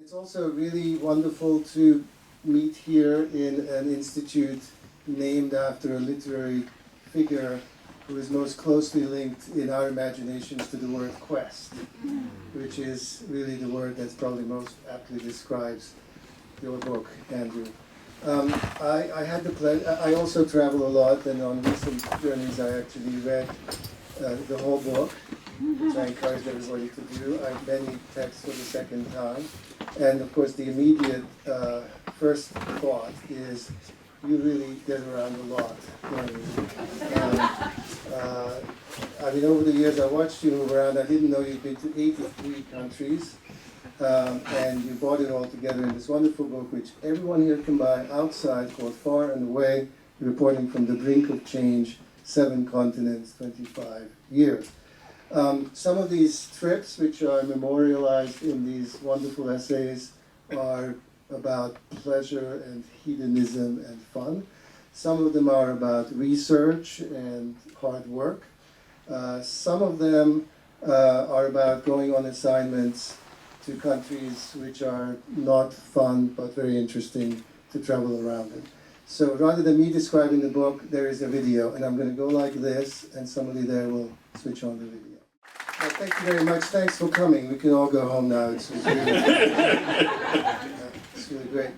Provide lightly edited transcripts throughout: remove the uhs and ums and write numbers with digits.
It's also really wonderful to meet here in an institute named after a literary figure who is most closely linked in our imaginations to the word quest, which is really the word that's probably most aptly describes your book, Andrew. I had the pleasure, I also travel a lot, and on recent journeys I actually read the whole book, which I encourage everybody to do. I've many texts for the second time. And of course the immediate first thought is you really get around a lot. I mean, over the years I watched you move around. I didn't know you'd been to 83 countries. And you brought it all together in this wonderful book, which everyone here can buy outside, called Far and Away, Reporting from the Brink of Change, 7 Continents, 25 Years. Some of these trips, which are memorialized in these wonderful essays, are about pleasure and hedonism and fun. Some of them are about research and hard work. Some of them are about going on assignments to countries which are not fun but very interesting to travel around in. So rather than me describing the book, there is a video, and I'm going to go like this, and somebody there will switch on the video. Well, thank you very much. Thanks for coming. We can all go home now. It's really great.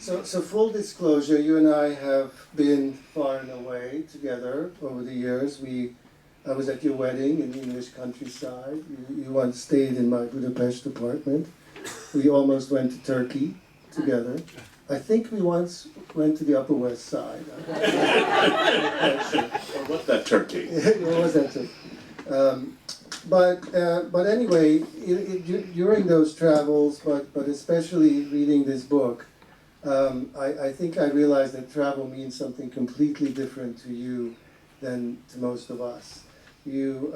So full disclosure, you and I have been far and away together over the years. I was at your wedding in the English countryside. You once stayed in my Budapest apartment. We almost went to Turkey together. I think we once went to the Upper West Side. Or was that Turkey? Or was that Turkey? But anyway, during those travels, but especially reading this book, I think I realized that travel means something completely different to you than to most of us. You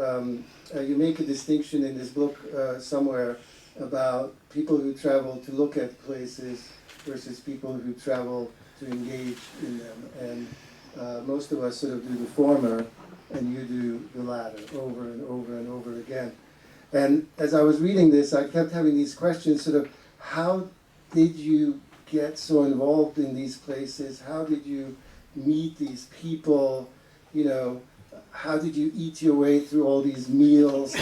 make a distinction in this book somewhere about people who travel to look at places versus people who travel to engage in them. And most of us sort of do the former, and you do the latter over and over and over again. And as I was reading this, I kept having these questions, sort of, how did you get so involved in these places? How did you meet these people? You know, how did you eat your way through all these meals?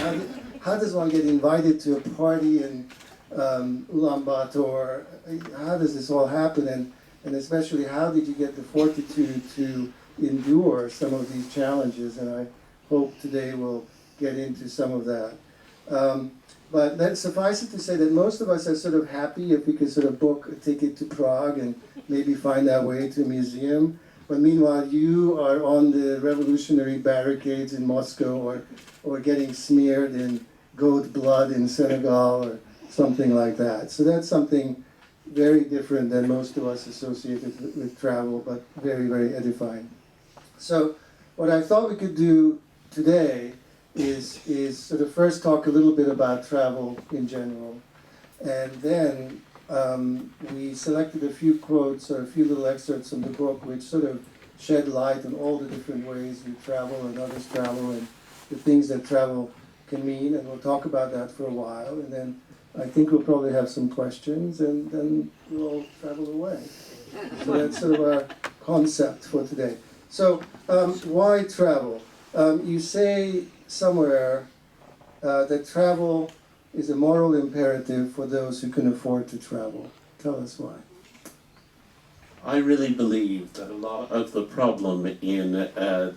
How does one get invited to a party in Ulaanbaatar? How does this all happen? And especially, how did you get the fortitude to endure some of these challenges? And I hope today we'll get into some of that. But let's suffice it to say that most of us are sort of happy if we could sort of book a ticket to Prague and maybe find our way to a museum. But meanwhile, you are on the revolutionary barricades in Moscow, or getting smeared in goat blood in Senegal, or something like that. So that's something very different than most of us associated with travel, but very, very edifying. So what I thought we could do today is sort of first talk a little bit about travel in general, and then we selected a few quotes or a few little excerpts from the book which sort of shed light on all the different ways you travel and others travel and the things that travel can mean, and we'll talk about that for a while, and then I think we'll probably have some questions, and then we'll all travel away. So that's sort of our concept for today. So why travel? You say somewhere that travel is a moral imperative for those who can afford to travel. Tell us why. I really believe that a lot of the problem in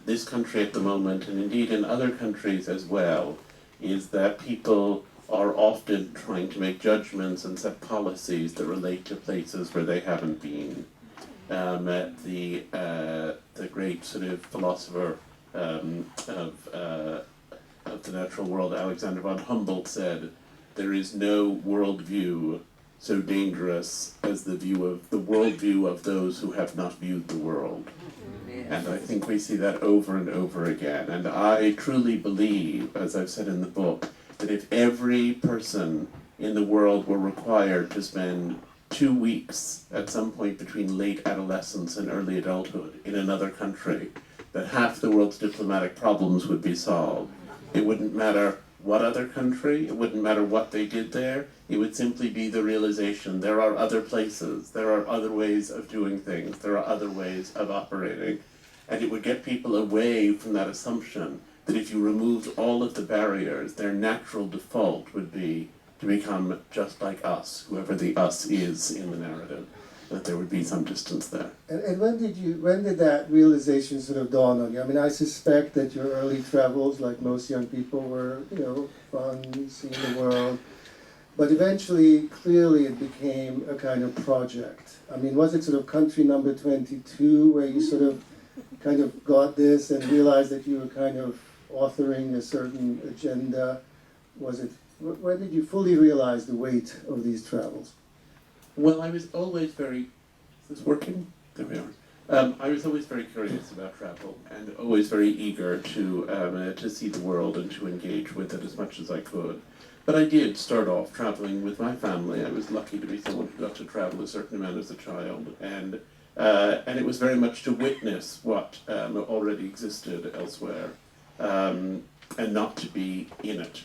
this country at the moment, and indeed in other countries as well, is that people are often trying to make judgments and set policies that relate to places where they haven't been. The great sort of philosopher of the natural world, Alexander von Humboldt, said, "There is no worldview so dangerous as the worldview of those who have not viewed the world." And I think we see that over and over again. And I truly believe, as I've said in the book, that if every person in the world were required to spend 2 weeks at some point between late adolescence and early adulthood in another country, that half the world's diplomatic problems would be solved. It wouldn't matter what other country, it wouldn't matter what they did there, it would simply be the realization there are other places, there are other ways of doing things, there are other ways of operating. And it would get people away from that assumption that if you removed all of the barriers, their natural default would be to become just like us, whoever the us is in the narrative, that there would be some distance there. And when did that realization sort of dawn on you? I mean, I suspect that your early travels, like most young people, were, fun, seeing the world. But eventually, clearly, it became a kind of project. I mean, was it sort of country number 22, where you sort of kind of got this and realized that you were kind of authoring a certain agenda? Was it, when did you fully realize the weight of these travels? Well, I was always very, is this working? There we are. I was always very curious about travel and always very eager to see the world and to engage with it as much as I could. But I did start off traveling with my family. I was lucky to be someone who got to travel a certain amount as a child, and it was very much to witness what already existed elsewhere, and not to be in it.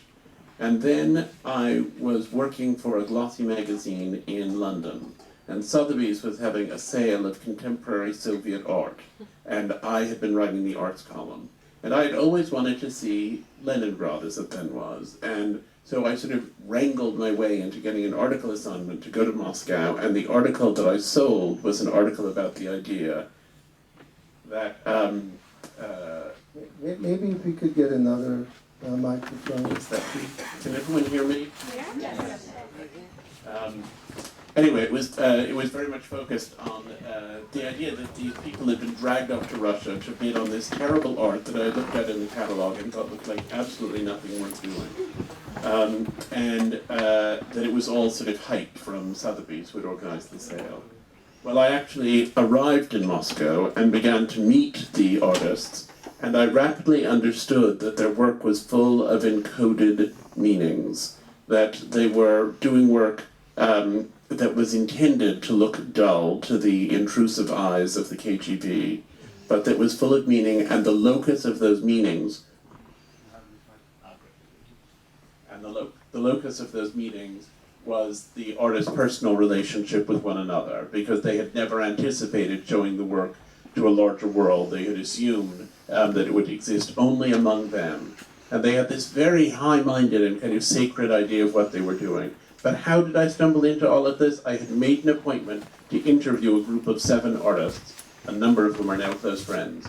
And then I was working for a glossy magazine in London, and Sotheby's was having a sale of contemporary Soviet art, and I had been writing the arts column. And I had always wanted to see Leningrad, as it then was, and so I sort of wrangled my way into getting an article assignment to go to Moscow, and the article that I sold was an article about the idea that... Maybe if we could get another microphone. Can everyone hear me? Yes. Anyway, it was very much focused on the idea that these people had been dragged up to Russia to bid on this terrible art that I looked at in the catalogue and thought looked like absolutely nothing worth doing. And that it was all sort of hype from Sotheby's, who had organized the sale. Well, I actually arrived in Moscow and began to meet the artists, and I rapidly understood that their work was full of encoded meanings, that they were doing work that was intended to look dull to the intrusive eyes of the KGB, but that was full of meaning, and the locus of those meanings, the locus of those meanings was the artist's personal relationship with one another, because they had never anticipated showing the work to a larger world. They had assumed that it would exist only among them. And they had this very high-minded and kind of sacred idea of what they were doing. But how did I stumble into all of this? I had made an appointment to interview a group of 7 artists, a number of whom are now close friends.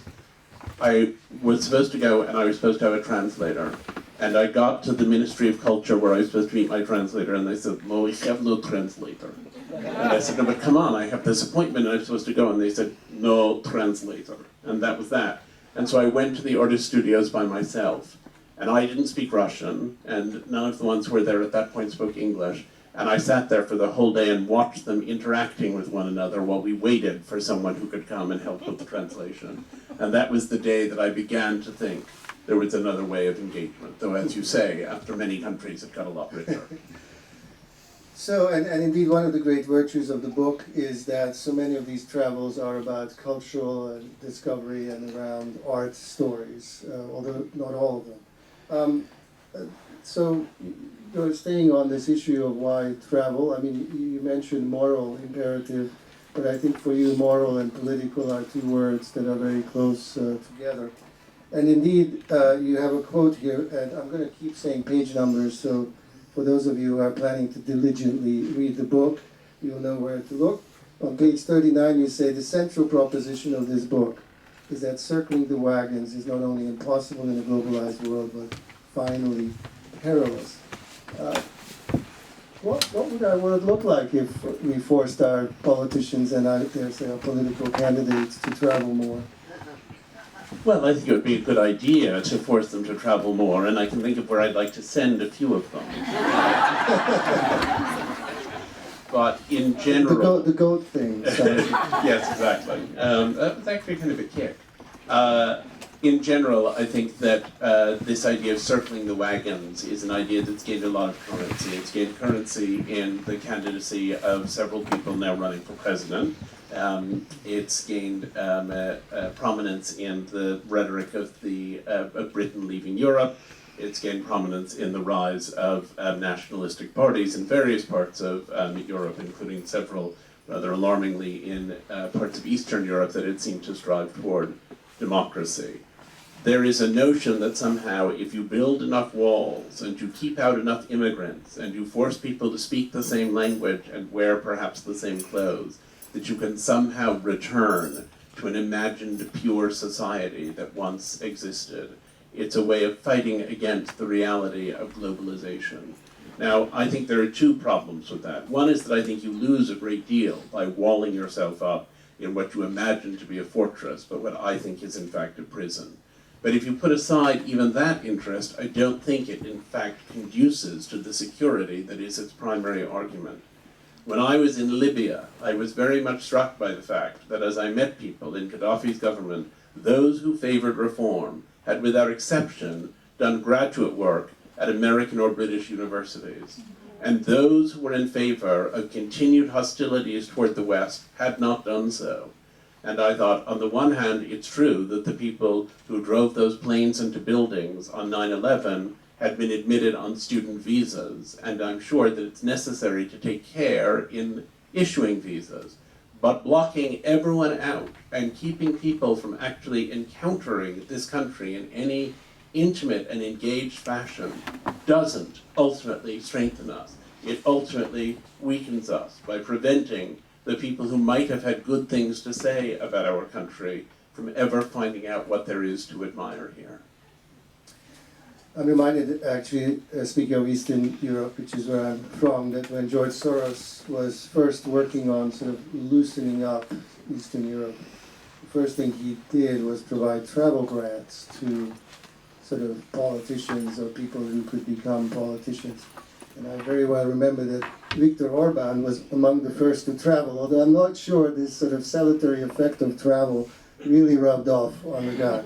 I was supposed to go, and I was supposed to have a translator. And I got to the Ministry of Culture where I was supposed to meet my translator, and they said, "No, we have no translator." And I said, "No, but come on, I have this appointment and I'm supposed to go." And they said, "No translator." And that was that. And so I went to the artist studios by myself. And I didn't speak Russian, and none of the ones who were there at that point spoke English. And I sat there for the whole day and watched them interacting with one another while we waited for someone who could come and help with the translation. And that was the day that I began to think there was another way of engagement, though, as you say, after many countries it got a lot richer. So, and indeed one of the great virtues of the book is that so many of these travels are about cultural and discovery and around art stories, although not all of them. So, you're staying on this issue of why travel. I mean, you mentioned moral imperative, but I think for you moral and political are 2 words that are very close together. And indeed, you have a quote here, and I'm going to keep saying page numbers, so for those of you who are planning to diligently read the book, you'll know where to look. On page 39, you say, "The central proposition of this book is that circling the wagons is not only impossible in a globalized world, but finally perilous." What would our world look like if we forced our politicians and I dare say our political candidates to travel more? Well, I think it would be a good idea to force them to travel more, and I can think of where I'd like to send a few of them. But in general... The goat thing. Yes, exactly. That was actually kind of a kick. In general, I think that this idea of circling the wagons is an idea that's gained a lot of currency. It's gained currency in the candidacy of several people now running for president. It's gained prominence in the rhetoric of Britain leaving Europe. It's gained prominence in the rise of nationalistic parties in various parts of Europe, including several rather alarmingly in parts of Eastern Europe that had seemed to strive toward democracy. There is a notion that somehow if you build enough walls and you keep out enough immigrants and you force people to speak the same language and wear perhaps the same clothes, that you can somehow return to an imagined pure society that once existed. It's a way of fighting against the reality of globalization. Now, I think there are two problems with that. One is that I think you lose a great deal by walling yourself up in what you imagine to be a fortress, but what I think is in fact a prison. But if you put aside even that interest, I don't think it in fact conduces to the security that is its primary argument. When I was in Libya, I was very much struck by the fact that as I met people in Gaddafi's government, those who favored reform had without exception done graduate work at American or British universities. And those who were in favor of continued hostilities toward the West had not done so. And I thought, on the one hand, it's true that the people who drove those planes into buildings on 9/11 had been admitted on student visas, and I'm sure that it's necessary to take care in issuing visas. But blocking everyone out and keeping people from actually encountering this country in any intimate and engaged fashion doesn't ultimately strengthen us. It ultimately weakens us by preventing the people who might have had good things to say about our country from ever finding out what there is to admire here. I'm reminded, actually, speaking of Eastern Europe, which is where I'm from, that when George Soros was first working on sort of loosening up Eastern Europe, the first thing he did was provide travel grants to sort of politicians or people who could become politicians. And I very well remember that Viktor Orban was among the first to travel, although I'm not sure this sort of salutary effect of travel really rubbed off on the guy.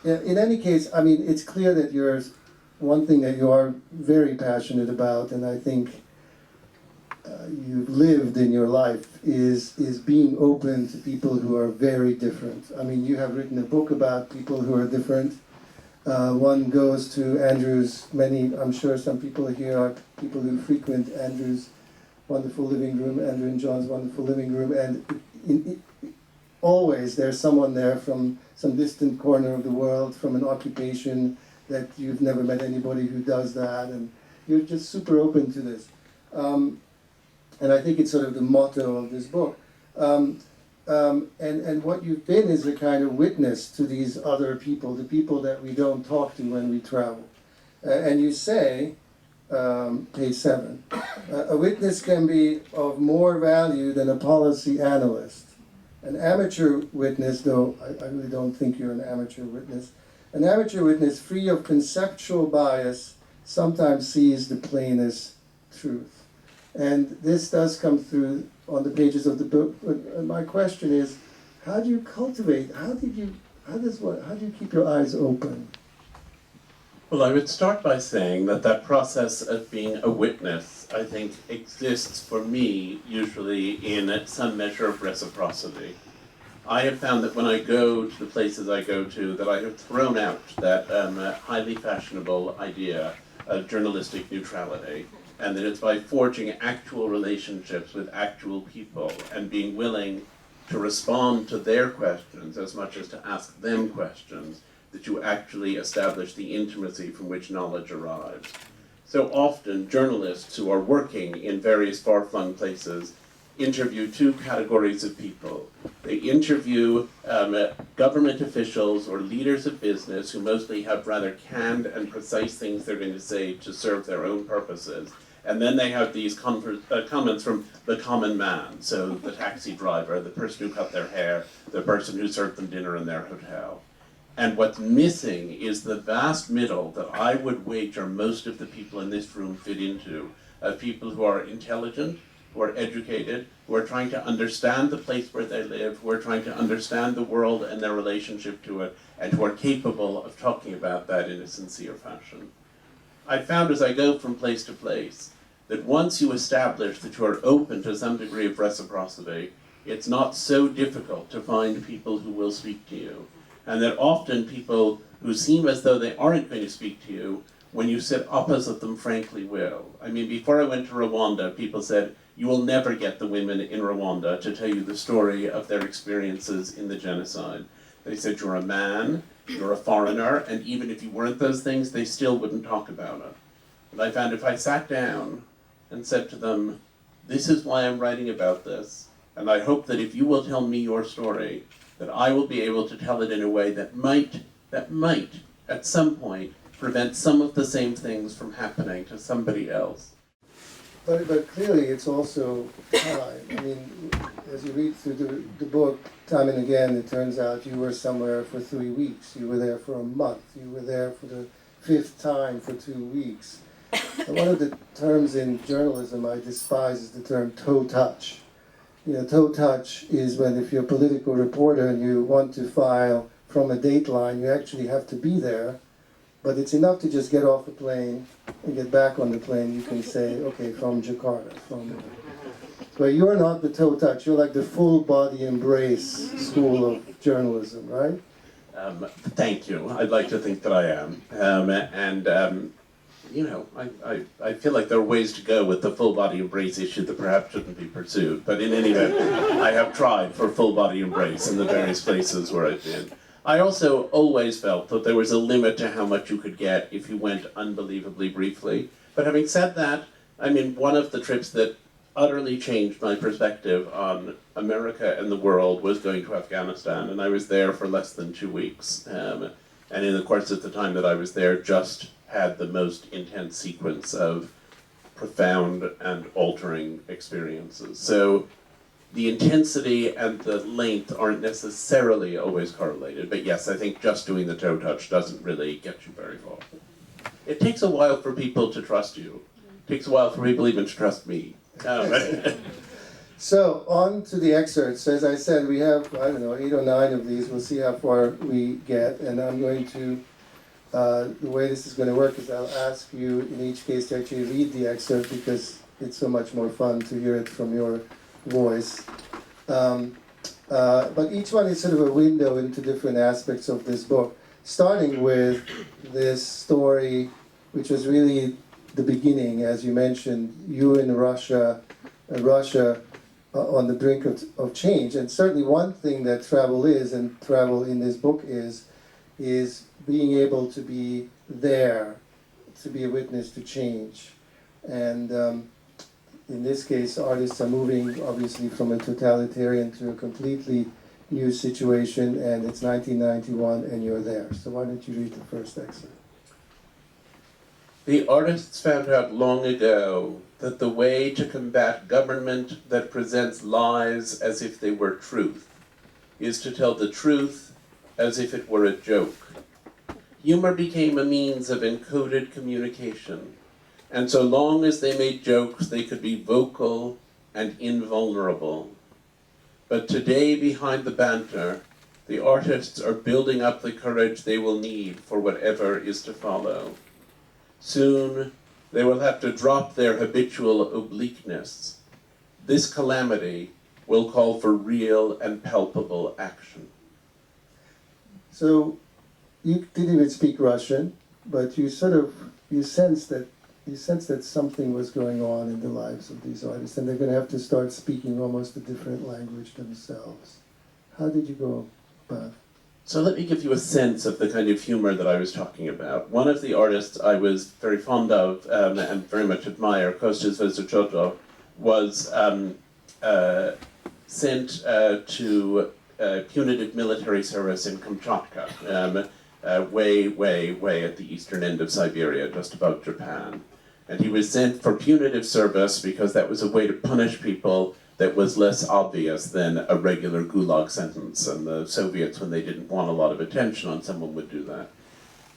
In any case, I mean, it's clear that one thing that you are very passionate about, and I think you've lived in your life, is being open to people who are very different. I mean, you have written a book about people who are different. One goes to Andrew's I'm sure some people here are people who frequent Andrew's wonderful living room, Andrew and John's wonderful living room, and always there's someone there from some distant corner of the world, from an occupation that you've never met anybody who does that, and you're just super open to this. And I think it's sort of the motto of this book. And what you've been is a kind of witness to these other people, the people that we don't talk to when we travel. And you say, page 7, a witness can be of more value than a policy analyst. An amateur witness, though I really don't think you're an amateur witness, an amateur witness free of conceptual bias sometimes sees the plainest truth. And this does come through on the pages of the book. But my question is, how do you cultivate? How do you keep your eyes open? Well, I would start by saying that process of being a witness, I think, exists for me usually in some measure of reciprocity. I have found that when I go to the places I go to, that I have thrown out that highly fashionable idea of journalistic neutrality, and that it's by forging actual relationships with actual people and being willing to respond to their questions as much as to ask them questions that you actually establish the intimacy from which knowledge arrives. So often, journalists who are working in various far-flung places interview two categories of people. They interview government officials or leaders of business who mostly have rather canned and precise things they're going to say to serve their own purposes. And then they have these comments from the common man, so the taxi driver, the person who cut their hair, the person who served them dinner in their hotel. And what's missing is the vast middle that I would wager most of the people in this room fit into, of people who are intelligent, who are educated, who are trying to understand the place where they live, who are trying to understand the world and their relationship to it, and who are capable of talking about that in a sincere fashion. I found as I go from place to place that once you establish that you are open to some degree of reciprocity, it's not so difficult to find people who will speak to you. And that often people who seem as though they aren't going to speak to you, when you sit opposite them, frankly will. I mean, before I went to Rwanda, people said, you will never get the women in Rwanda to tell you the story of their experiences in the genocide. They said, you're a man, you're a foreigner, and even if you weren't those things, they still wouldn't talk about it. And I found if I sat down and said to them, this is why I'm writing about this, and I hope that if you will tell me your story, that I will be able to tell it in a way that might, at some point, prevent some of the same things from happening to somebody else. But clearly it's also time. I mean, as you read through the book, time and again, it turns out you were somewhere for 3 weeks. You were there for a month. You were there for the 5th time for 2 weeks. And one of the terms in journalism I despise is the term toe touch. You know, toe touch is when if you're a political reporter and you want to file from a dateline, you actually have to be there. But it's enough to just get off a plane and get back on the plane. You can say, okay, from Jakarta. But you're not the toe touch. You're like the full body embrace school of journalism, right? Thank you. I'd like to think that I am. You know, I feel like there are ways to go with the full body embrace issue that perhaps shouldn't be pursued. But in any event, I have tried for full body embrace in the various places where I've been. I also always felt that there was a limit to how much you could get if you went unbelievably briefly. But having said that, I mean, one of the trips that utterly changed my perspective on America and the world was going to Afghanistan, and I was there for less than 2 weeks. And in the course of the time that I was there, just had the most intense sequence of profound and altering experiences. So the intensity and the length aren't necessarily always correlated, but yes, I think just doing the toe touch doesn't really get you very far. It takes a while for people to trust you. It takes a while for people even to trust me. So, on to the excerpts. As I said, we have, 8 or 9 of these. We'll see how far we get, and I'm going to, the way this is going to work is I'll ask you in each case to actually read the excerpt because it's so much more fun to hear it from your voice. But each one is sort of a window into different aspects of this book, starting with this story, which was really the beginning, as you mentioned, you in Russia on the brink of change. And certainly one thing that travel is, and travel in this book is being able to be there, to be a witness to change. And in this case, artists are moving, obviously, from a totalitarian to a completely new situation, and it's 1991, and you're there. So why don't you read the first excerpt? The artists found out long ago that the way to combat government that presents lies as if they were truth is to tell the truth as if it were a joke. Humor became a means of encoded communication, and so long as they made jokes, they could be vocal and invulnerable. But today, behind the banter, the artists are building up the courage they will need for whatever is to follow. Soon, they will have to drop their habitual obliqueness. This calamity will call for real and palpable action. So, you didn't even speak Russian, but you sensed that something was going on in the lives of these artists, and they're going to have to start speaking almost a different language themselves. How did you go about it? So let me give you a sense of the kind of humor that I was talking about. One of the artists I was very fond of and very much admire, Kostas Vezuchoto, was sent to punitive military service in Kamchatka, way at the eastern end of Siberia, just above Japan. And he was sent for punitive service because that was a way to punish people that was less obvious than a regular gulag sentence. And the Soviets, when they didn't want a lot of attention on someone, would do that.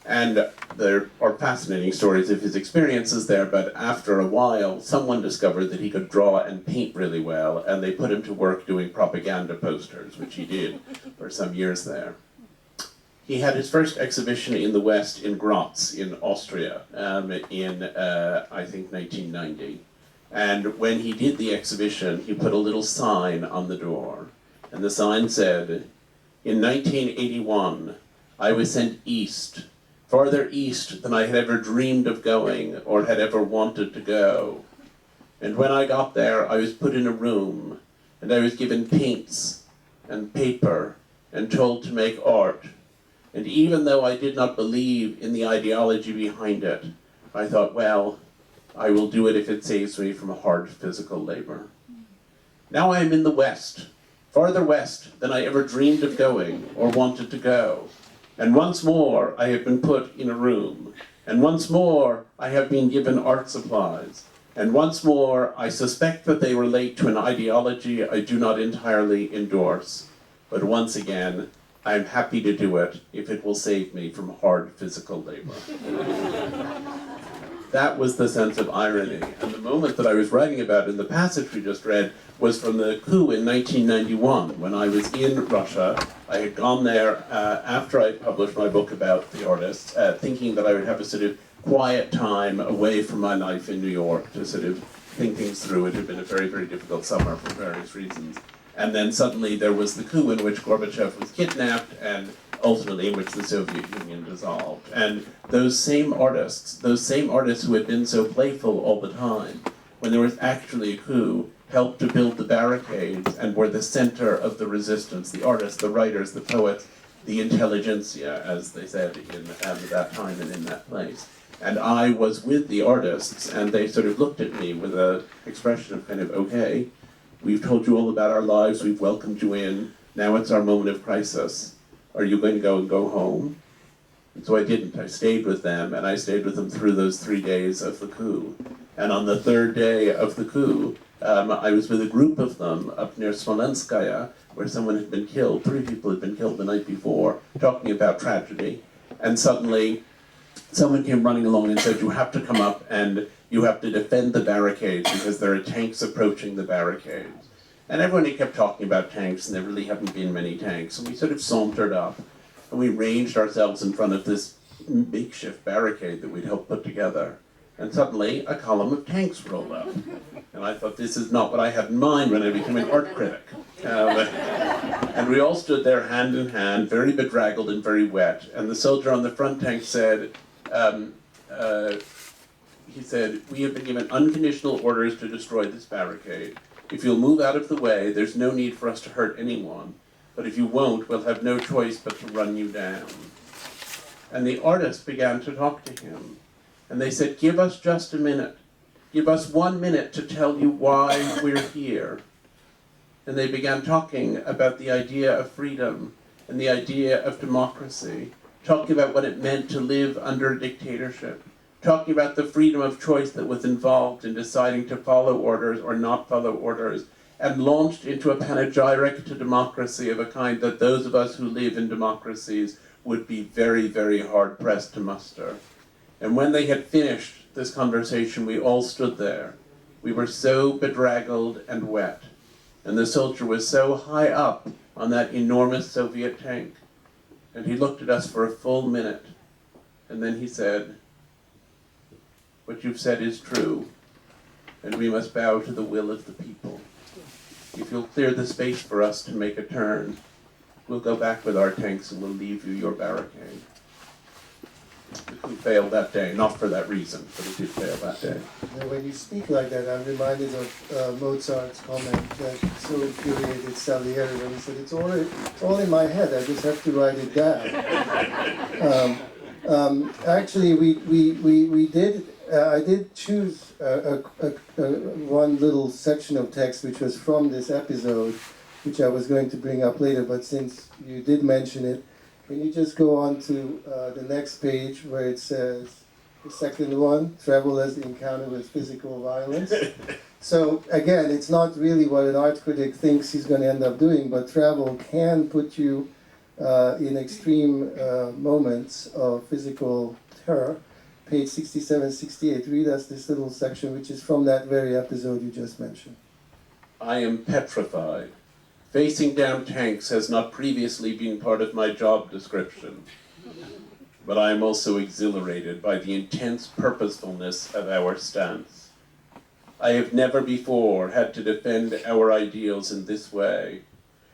And there are fascinating stories of his experiences there, but after a while, someone discovered that he could draw and paint really well, and they put him to work doing propaganda posters, which he did for some years there. He had his first exhibition in the West in Graz, in Austria, in, I think, 1990. And when he did the exhibition, he put a little sign on the door. And the sign said, In 1981, I was sent east, farther east than I had ever dreamed of going or had ever wanted to go. And when I got there, I was put in a room, and I was given paints and paper and told to make art. And even though I did not believe in the ideology behind it, I thought, well, I will do it if it saves me from hard physical labor. Now I am in the West, farther west than I ever dreamed of going or wanted to go. And once more I have been put in a room. And once more I have been given art supplies. And once more I suspect that they relate to an ideology I do not entirely endorse. But once again, I am happy to do it if it will save me from hard physical labor. That was the sense of irony. And the moment that I was writing about in the passage we just read was from the coup in 1991, when I was in Russia. I had gone there after I published my book about the artists, thinking that I would have a sort of quiet time away from my life in New York to sort of think things through. It had been a very, very difficult summer for various reasons. And then suddenly there was the coup in which Gorbachev was kidnapped, and ultimately in which the Soviet Union dissolved. And those same artists who had been so playful all the time, when there was actually a coup, helped to build the barricades and were the center of the resistance. The artists, the writers, the poets, the intelligentsia, as they said at that time and in that place. And I was with the artists, and they sort of looked at me with an expression of kind of, okay, we've told you all about our lives, we've welcomed you in, now it's our moment of crisis. Are you going to go home? And so I didn't. I stayed with them, and I stayed with them through those 3 days of the coup. And on the third day of the coup, I was with a group of them up near Smolenskaya, where someone had been killed, 3 people had been killed the night before, talking about tragedy. And suddenly, someone came running along and said, you have to come up and you have to defend the barricades because there are tanks approaching the barricades. And everyone kept talking about tanks, and there really haven't been many tanks. And we sort of sauntered up, and we ranged ourselves in front of this makeshift barricade that we'd helped put together. And suddenly, a column of tanks rolled up. And I thought, this is not what I had in mind when I became an art critic. And we all stood there hand in hand, very bedraggled and very wet. And the soldier on the front tank said, we have been given unconditional orders to destroy this barricade. If you'll move out of the way, there's no need for us to hurt anyone. But if you won't, we'll have no choice but to run you down. And the artists began to talk to him. And they said, give us just a minute. Give us 1 minute to tell you why we're here. And they began talking about the idea of freedom and the idea of democracy, talking about what it meant to live under a dictatorship, talking about the freedom of choice that was involved in deciding to follow orders or not follow orders, and launched into a panegyric to democracy of a kind that those of us who live in democracies would be very, very hard-pressed to muster. And when they had finished this conversation, we all stood there. We were so bedraggled and wet, and the soldier was so high up on that enormous Soviet tank, and he looked at us for a full minute, and then he said, what you've said is true, and we must bow to the will of the people. If you'll clear the space for us to make a turn, we'll go back with our tanks and we'll leave you your barricade. The coup failed that day, not for that reason, but it did fail that day. And when you speak like that, I'm reminded of Mozart's comment that so infuriated Salieri when he said, it's all in my head, I just have to write it down. Actually, I did choose one little section of text which was from this episode, which I was going to bring up later, but since you did mention it, can you just go on to the next page where it says, the second one, travelers encounter with physical violence. So again, it's not really what an art critic thinks he's going to end up doing, but travel can put you in extreme moments of physical terror. Page 67, 68, read us this little section which is from that very episode you just mentioned. I am petrified. Facing down tanks has not previously been part of my job description, but I am also exhilarated by the intense purposefulness of our stance. I have never before had to defend our ideals in this way,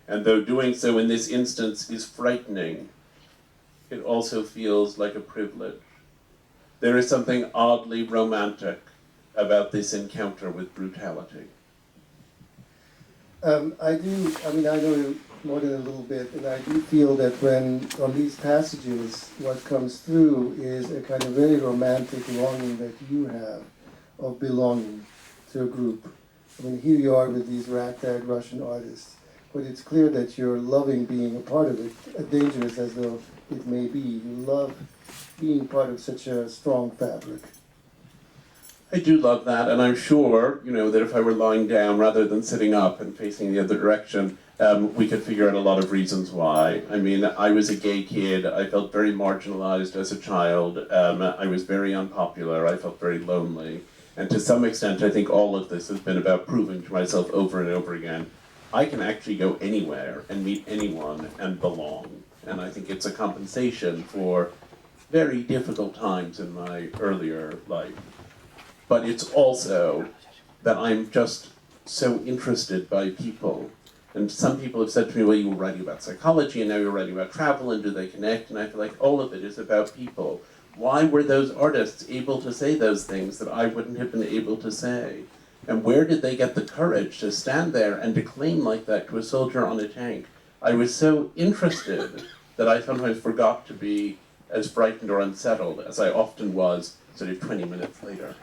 And though doing so in this instance is frightening, it also feels like a privilege. There is something oddly romantic about this encounter with brutality. I know you more than a little bit, and I do feel that when, on these passages, what comes through is a kind of very romantic longing that you have of belonging to a group. I mean, here you are with these ragtag Russian artists, but it's clear that you're loving being a part of it, dangerous as though it may be. You love being part of such a strong fabric. I do love that, and I'm sure, that if I were lying down rather than sitting up and facing the other direction, we could figure out a lot of reasons why. I mean, I was a gay kid. I felt very marginalized as a child. I was very unpopular. I felt very lonely. And to some extent, I think all of this has been about proving to myself over and over again, I can actually go anywhere and meet anyone and belong. And I think it's a compensation for very difficult times in my earlier life. But it's also that I'm just so interested by people. And some people have said to me, well, you were writing about psychology and now you're writing about travel, and do they connect? And I feel like all of it is about people. Why were those artists able to say those things that I wouldn't have been able to say? And where did they get the courage to stand there and declaim like that to a soldier on a tank? I was so interested that I sometimes forgot to be as frightened or unsettled as I often was sort of 20 minutes later.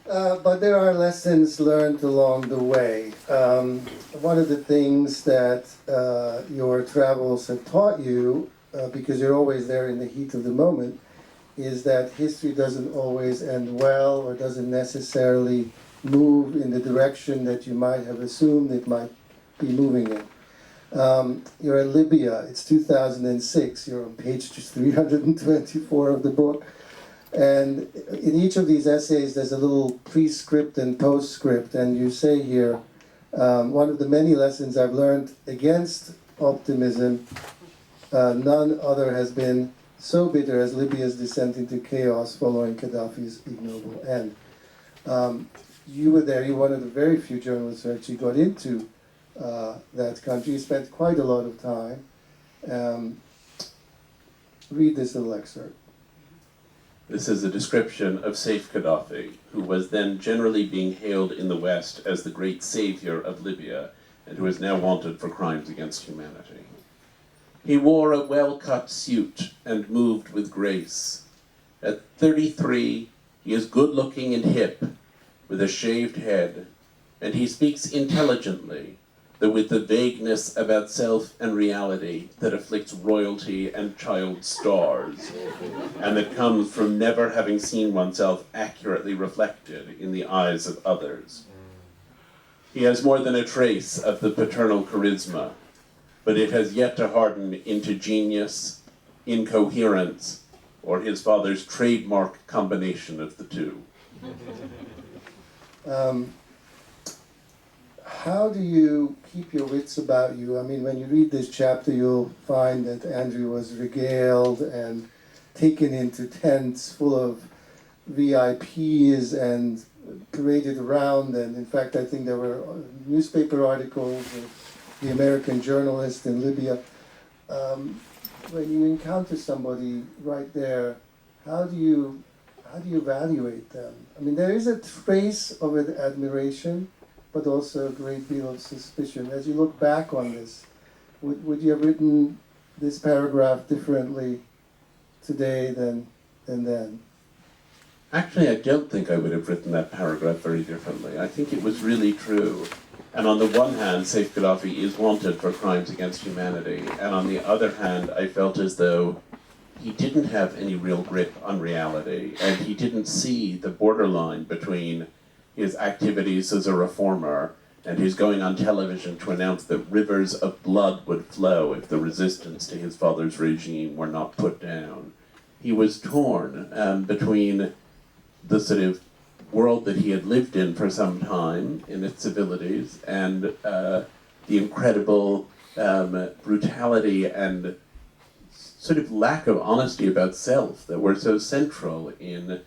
But there are lessons learned along the way. One of the things that your travels have taught you, because you're always there in the heat of the moment, is that history doesn't always end well or doesn't necessarily move in the direction that you might have assumed it might be moving in. You're in Libya, it's 2006, you're on page 324 of the book. And in each of these essays, there's a little prescript and postscript, and you say here, one of the many lessons I've learned against optimism, none other has been so bitter as Libya's descent into chaos following Gaddafi's ignoble end. You were there, you're one of the very few journalists who actually got into that country. You spent quite a lot of time. Read this little excerpt. This is a description of Saif Gaddafi, who was then generally being hailed in the West as the great savior of Libya, and who is now wanted for crimes against humanity. He wore a well-cut suit and moved with grace. At 33, he is good-looking and hip, with a shaved head, and he speaks intelligently, though with the vagueness about self and reality that afflicts royalty and child stars, and that comes from never having seen oneself accurately reflected in the eyes of others. He has more than a trace of the paternal charisma, but it has yet to harden into genius, incoherence, or his father's trademark combination of the two. How do you keep your wits about you? I mean, when you read this chapter, you'll find that Andrew was regaled and taken into tents full of VIPs and paraded around. And in fact, I think there were newspaper articles of the American journalist in Libya. When you encounter somebody right there, how do you evaluate them? I mean, there is a trace of an admiration, but also a great deal of suspicion. As you look back on this, would you have written this paragraph differently today than then? Actually, I don't think I would have written that paragraph very differently. I think it was really true. And on the one hand, Saif Gaddafi is wanted for crimes against humanity. And on the other hand, I felt as though he didn't have any real grip on reality. And he didn't see the borderline between his activities as a reformer and his going on television to announce that rivers of blood would flow if the resistance to his father's regime were not put down. He was torn between the sort of world that he had lived in for some time in its civilities and the incredible brutality and sort of lack of honesty about self that were so central in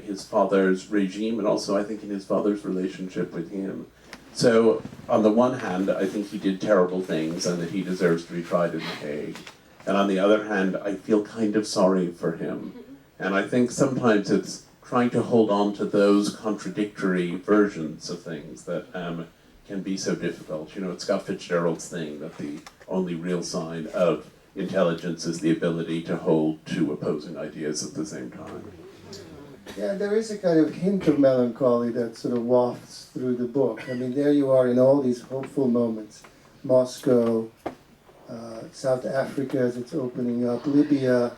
his father's regime, and also I think in his father's relationship with him. So, on the one hand, I think he did terrible things and that he deserves to be tried in The Hague. And on the other hand, I feel kind of sorry for him. And I think sometimes it's trying to hold on to those contradictory versions of things that can be so difficult. You know, it's Scott Fitzgerald's thing that the only real sign of intelligence is the ability to hold two opposing ideas at the same time. Yeah, there is a kind of hint of melancholy that sort of wafts through the book. I mean, there you are in all these hopeful moments. Moscow, South Africa as it's opening up, Libya,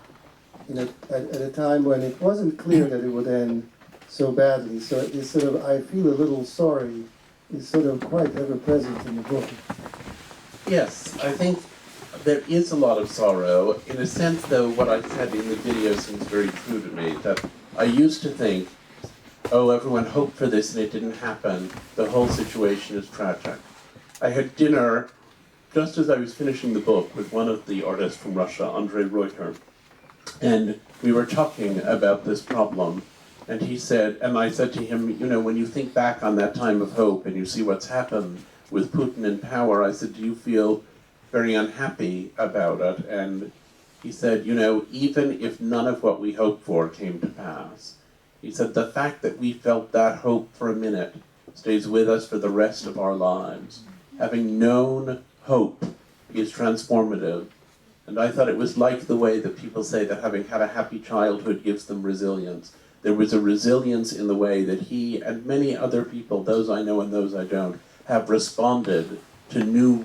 you know, at a time when it wasn't clear that it would end so badly. So it's sort of, I feel a little sorry, is sort of quite ever present in the book. Yes, I think there is a lot of sorrow. In a sense, though, what I said in the video seems very true to me, that I used to think, oh, everyone hoped for this and it didn't happen. The whole situation is tragic. I had dinner just as I was finishing the book with one of the artists from Russia, Andrei Reuter, and we were talking about this problem. And he said, and I said to him, you know, when you think back on that time of hope and you see what's happened with Putin in power, I said, do you feel very unhappy about it? And he said, you know, even if none of what we hoped for came to pass, he said, the fact that we felt that hope for a minute stays with us for the rest of our lives. Having known hope is transformative. And I thought it was like the way that people say that having had a happy childhood gives them resilience. There was a resilience in the way that he and many other people, those I know and those I don't, have responded to new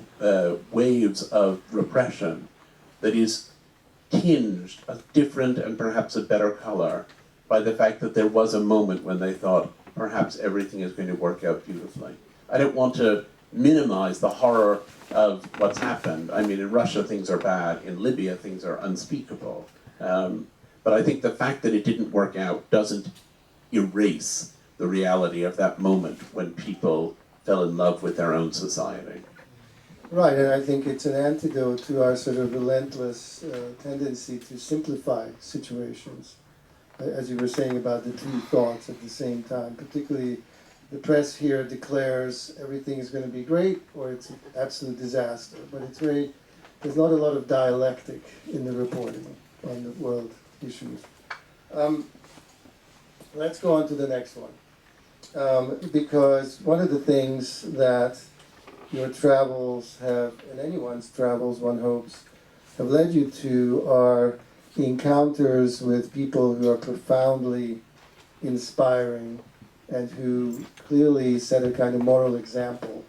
waves of repression that is tinged a different and perhaps a better color by the fact that there was a moment when they thought perhaps everything is going to work out beautifully. I don't want to minimize the horror of what's happened. I mean, in Russia things are bad, in Libya things are unspeakable. But I think the fact that it didn't work out doesn't erase the reality of that moment when people fell in love with their own society. Right, and I think it's an antidote to our sort of relentless tendency to simplify situations, as you were saying about the two thoughts at the same time. Particularly, the press here declares everything is going to be great or it's an absolute disaster, but it's there's not a lot of dialectic in the reporting on the world issues. Let's go on to the next one, because one of the things that your travels have, and anyone's travels, one hopes, have led you to are encounters with people who are profoundly inspiring and who clearly set a kind of moral example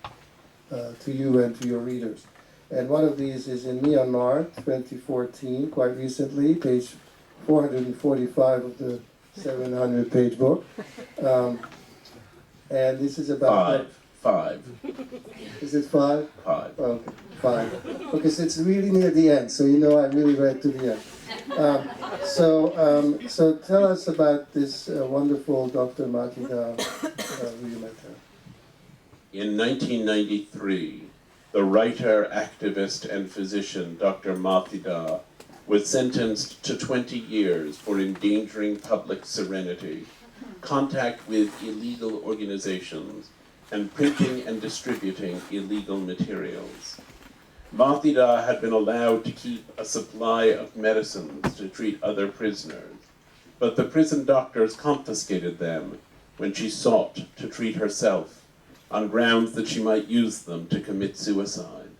to you and to your readers. And one of these is in Myanmar, 2014, quite recently, page 445 of the 700-page book. And this is about... Five. Is it five? Five. Okay, five. Okay, so it's really near the end, so you know I really read to the end. So tell us about this wonderful Dr. Matida who you met her. In 1993, the writer, activist, and physician Dr. Matida was sentenced to 20 years for endangering public serenity, contact with illegal organizations, and printing and distributing illegal materials. Matida had been allowed to keep a supply of medicines to treat other prisoners, but the prison doctors confiscated them when she sought to treat herself on grounds that she might use them to commit suicide.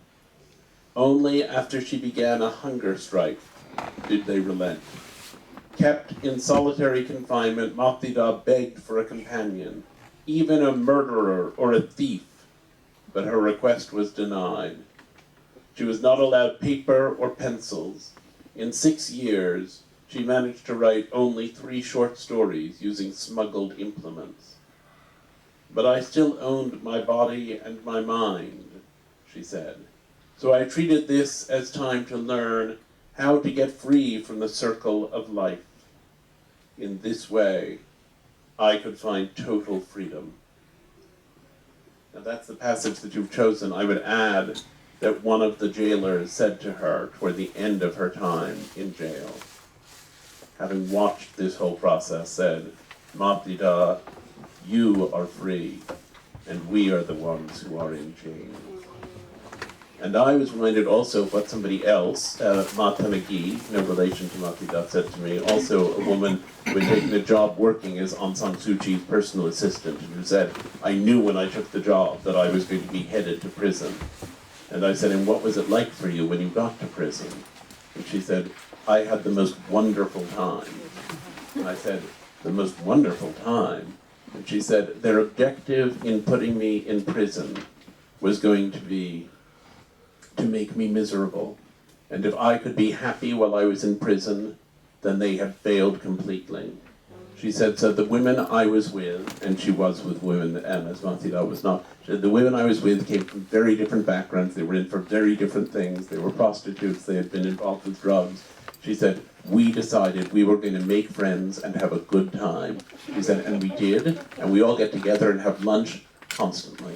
Only after she began a hunger strike did they relent. Kept in solitary confinement, Matida begged for a companion, even a murderer or a thief, but her request was denied. She was not allowed paper or pencils. In 6 years, she managed to write only 3 short stories using smuggled implements. But I still owned my body and my mind, she said. So I treated this as time to learn how to get free from the circle of life. In this way, I could find total freedom. Now that's the passage that you've chosen. I would add that one of the jailers said to her toward the end of her time in jail, having watched this whole process, said, Matida, you are free, and we are the ones who are in chains. And I was reminded also of what somebody else, Ma Tanagi, no relation to Matida, said to me, also a woman who had taken a job working as Aung San Suu Kyi's personal assistant, and who said, I knew when I took the job that I was going to be headed to prison. And I said, and what was it like for you when you got to prison? And she said, I had the most wonderful time. And I said, the most wonderful time? And she said, their objective in putting me in prison was going to be to make me miserable. And if I could be happy while I was in prison, then they had failed completely. She said, so the women I was with, and she was with women, as Matida was not, she said, the women I was with came from very different backgrounds, they were in for very different things, they were prostitutes, they had been involved with drugs. She said, we decided we were going to make friends and have a good time. She said, and we did, and we all get together and have lunch constantly,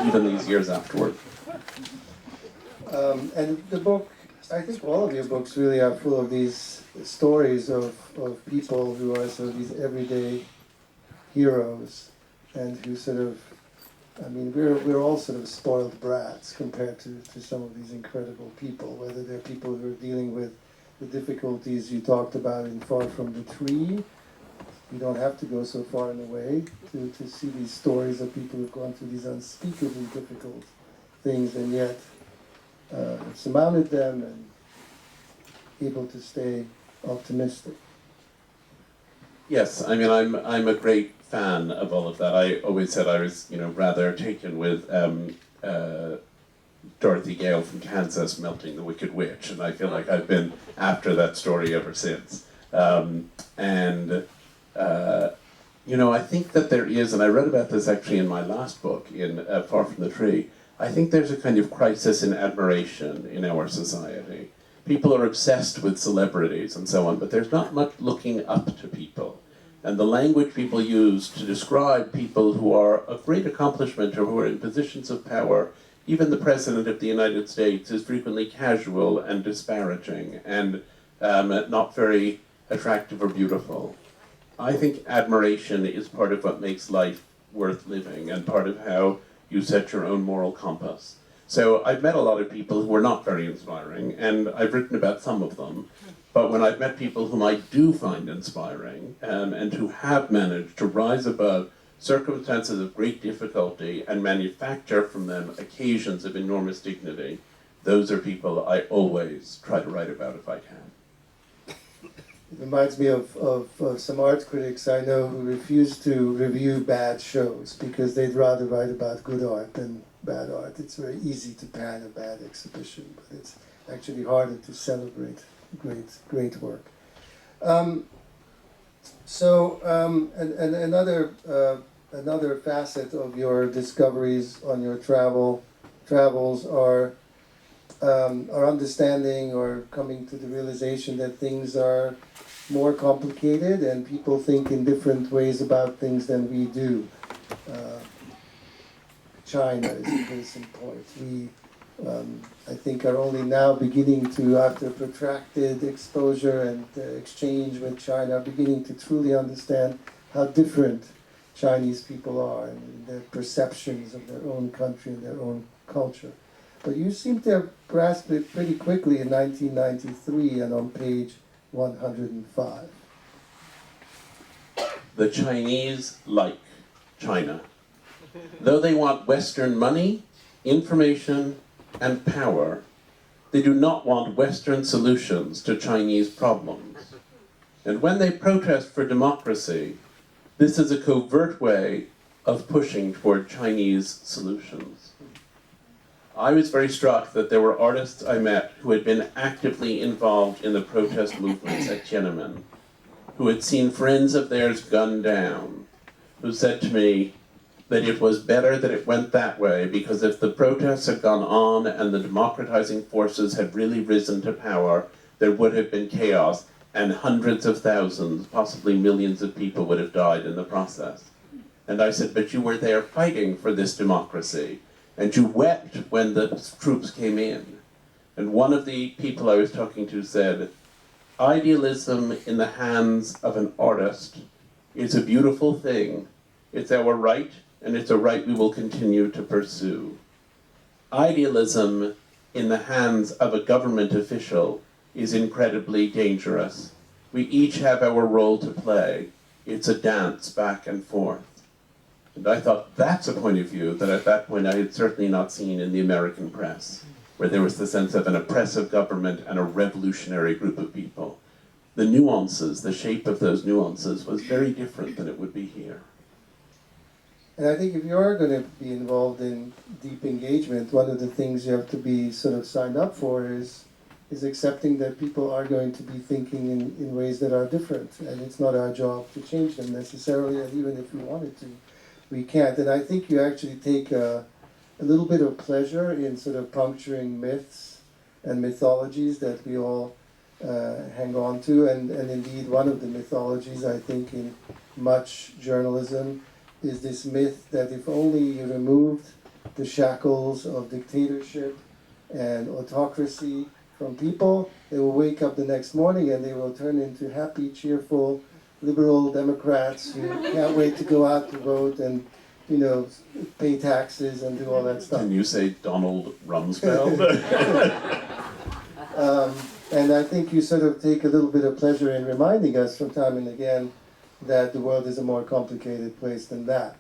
even these years afterward. And the book, I think all of your books really are full of these stories of people who are sort of these everyday heroes, and who sort of, I mean, we're all sort of spoiled brats compared to some of these incredible people, whether they're people who are dealing with the difficulties you talked about in Far From the Tree. You don't have to go so far in a way to see these stories of people who've gone through these unspeakably difficult things, and yet surmounted them and able to stay optimistic. Yes, I mean, I'm a great fan of all of that. I always said I was, rather taken with Dorothy Gale from Kansas melting the Wicked Witch, and I feel like I've been after that story ever since. I think that there is, and I read about this actually in my last book, in Far From the Tree, I think there's a kind of crisis in admiration in our society. People are obsessed with celebrities and so on, but there's not much looking up to people. And the language people use to describe people who are of great accomplishment or who are in positions of power, even the President of the United States, is frequently casual and disparaging and not very attractive or beautiful. I think admiration is part of what makes life worth living and part of how you set your own moral compass. So I've met a lot of people who are not very inspiring, and I've written about some of them. But when I've met people whom I do find inspiring, and who have managed to rise above circumstances of great difficulty and manufacture from them occasions of enormous dignity, those are people I always try to write about if I can. It reminds me of some art critics I know who refuse to review bad shows because they'd rather write about good art than bad art. It's very easy to pan a bad exhibition, but it's actually harder to celebrate great work. And another facet of your discoveries on your travels are understanding or coming to the realization that things are more complicated and people think in different ways about things than we do. China is a case in point. We, I think, are only now beginning to, after protracted exposure and exchange with China, beginning to truly understand how different Chinese people are and their perceptions of their own country and their own culture. But you seem to have grasped it pretty quickly in 1993 and on page 105. The Chinese like China. Though they want Western money, information, and power, they do not want Western solutions to Chinese problems. And when they protest for democracy, this is a covert way of pushing toward Chinese solutions. I was very struck that there were artists I met who had been actively involved in the protest movements at Tiananmen, who had seen friends of theirs gunned down, who said to me that it was better that it went that way because if the protests had gone on and the democratizing forces had really risen to power, there would have been chaos and hundreds of thousands, possibly millions of people would have died in the process. And I said, but you were there fighting for this democracy. And you wept when the troops came in. And one of the people I was talking to said, idealism in the hands of an artist is a beautiful thing. It's our right and it's a right we will continue to pursue. Idealism in the hands of a government official is incredibly dangerous. We each have our role to play. It's a dance back and forth. And I thought that's a point of view that at that point I had certainly not seen in the American press, where there was the sense of an oppressive government and a revolutionary group of people. The nuances, the shape of those nuances was very different than it would be here. And I think if you are going to be involved in deep engagement, one of the things you have to be sort of signed up for is accepting that people are going to be thinking in ways that are different. And it's not our job to change them necessarily, and even if we wanted to, we can't. And I think you actually take a little bit of pleasure in sort of puncturing myths and mythologies that we all hang on to. And indeed, one of the mythologies, I think, in much journalism is this myth that if only you removed the shackles of dictatorship and autocracy from people, they will wake up the next morning and they will turn into happy, cheerful, liberal Democrats who can't wait to go out to vote and, you know, pay taxes and do all that stuff. Can you say Donald Rumsfeld? And I think you sort of take a little bit of pleasure in reminding us from time and again that the world is a more complicated place than that.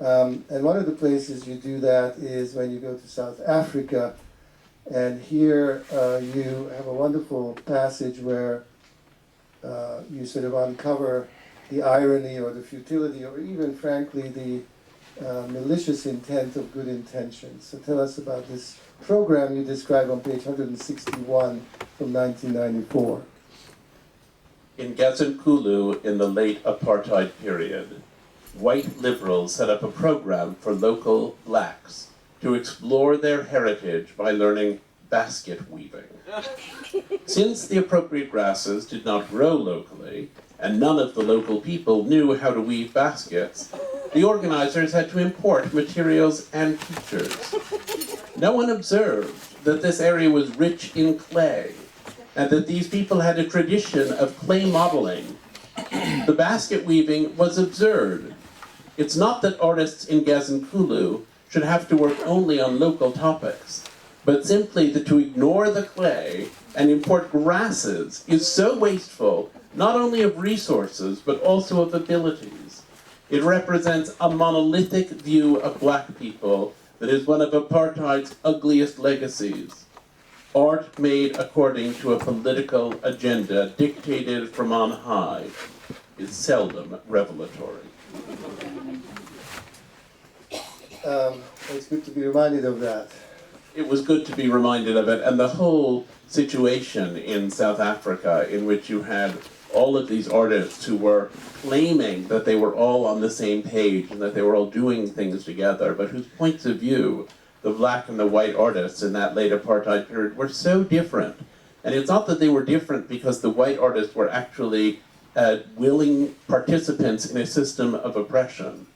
And one of the places you do that is when you go to South Africa, and here you have a wonderful passage where you sort of uncover the irony or the futility or even, frankly, the malicious intent of good intentions. So tell us about this program you describe on page 161 from 1994. In Gazankulu, in the late apartheid period, white liberals set up a program for local blacks to explore their heritage by learning basket weaving. Since the appropriate grasses did not grow locally, and none of the local people knew how to weave baskets, the organizers had to import materials and teachers. No one observed that this area was rich in clay, and that these people had a tradition of clay modeling. The basket weaving was absurd. It's not that artists in Gazankulu should have to work only on local topics, but simply that to ignore the clay and import grasses is so wasteful, not only of resources, but also of abilities. It represents a monolithic view of black people that is one of apartheid's ugliest legacies. Art made according to a political agenda dictated from on high is seldom revelatory. It's good to be reminded of that. It was good to be reminded of it, and the whole situation in South Africa in which you had all of these artists who were claiming that they were all on the same page and that they were all doing things together, but whose points of view, the black and the white artists in that late apartheid period, were so different. And it's not that they were different because the white artists were actually willing participants in a system of oppression,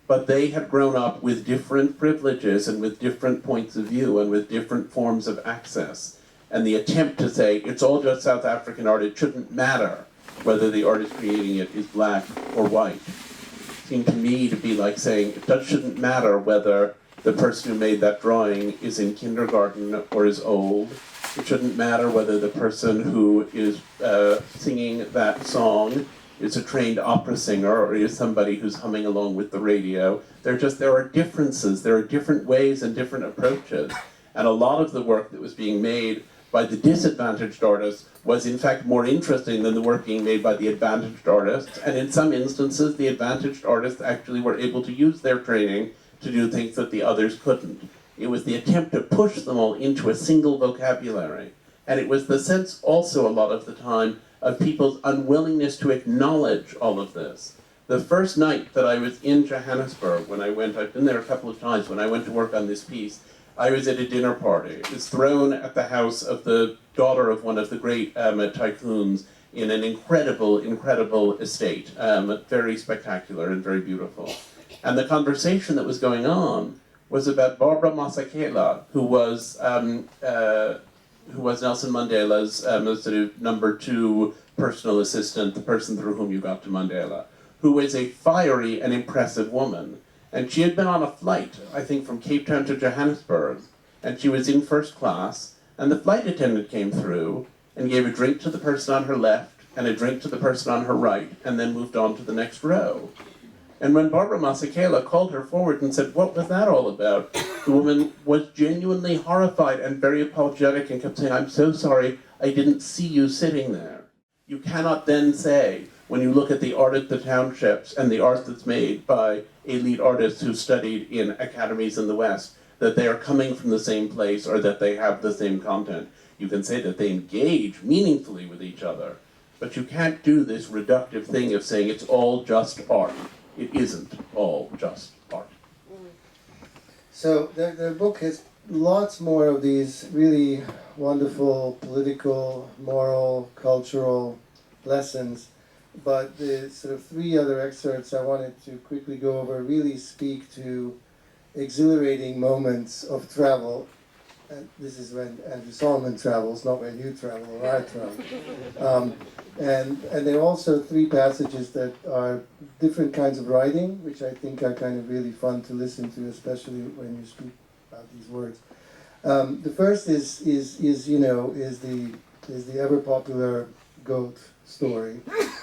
but they had grown up with different privileges and with different points of view and with different forms of access. And the attempt to say, it's all just South African art, it shouldn't matter whether the artist creating it is black or white, seemed to me to be like saying, it shouldn't matter whether the person who made that drawing is in kindergarten or is old. It shouldn't matter whether the person who is singing that song is a trained opera singer or is somebody who's humming along with the radio. There are differences, there are different ways and different approaches. And a lot of the work that was being made by the disadvantaged artists was in fact more interesting than the work being made by the advantaged artists. And in some instances, the advantaged artists actually were able to use their training to do things that the others couldn't. It was the attempt to push them all into a single vocabulary. And it was the sense also a lot of the time of people's unwillingness to acknowledge all of this. The first night that I was in Johannesburg, I've been there a couple of times, when I went to work on this piece, I was at a dinner party. It was thrown at the house of the daughter of one of the great tycoons in an incredible, incredible estate, very spectacular and very beautiful. And the conversation that was going on was about Barbara Masekela, who was Nelson Mandela's sort of number 2 personal assistant, the person through whom you got to Mandela, who was a fiery and impressive woman. And she had been on a flight, I think from Cape Town to Johannesburg, and she was in first class, and the flight attendant came through and gave a drink to the person on her left and a drink to the person on her right, and then moved on to the next row. And when Barbara Masekela called her forward and said, "What was that all about?" the woman was genuinely horrified and very apologetic and kept saying, "I'm so sorry, I didn't see you sitting there." You cannot then say, when you look at the art of the townships and the art that's made by elite artists who studied in academies in the West, that they are coming from the same place or that they have the same content. You can say that they engage meaningfully with each other, but you can't do this reductive thing of saying it's all just art. It isn't all just art. So the book has lots more of these really wonderful political, moral, cultural lessons, but the sort of three other excerpts I wanted to quickly go over really speak to exhilarating moments of travel. And this is when Andrew Solomon travels, not when you travel or I travel. And there are also three passages that are different kinds of writing, which I think are kind of really fun to listen to, especially when you speak about these words. The first is the ever popular goat story,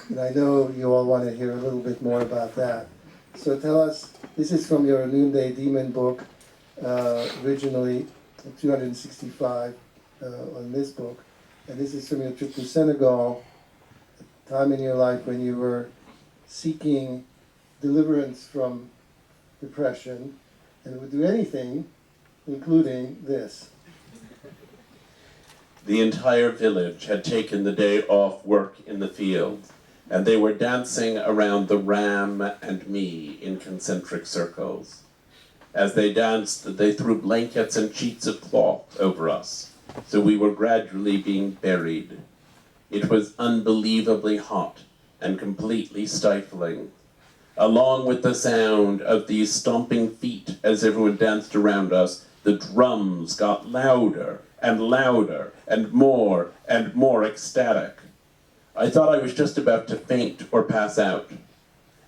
and I know you all want to hear a little bit more about that. So tell us. This is from your Noonday Demon book, originally 265 on this book, and this is from your trip to Senegal, a time in your life when you were seeking deliverance from depression and would do anything, including this. The entire village had taken the day off work in the field, and they were dancing around the ram and me in concentric circles. As they danced, they threw blankets and sheets of cloth over us, so we were gradually being buried. It was unbelievably hot and completely stifling. Along with the sound of these stomping feet as everyone danced around us, the drums got louder and louder and more ecstatic. I thought I was just about to faint or pass out.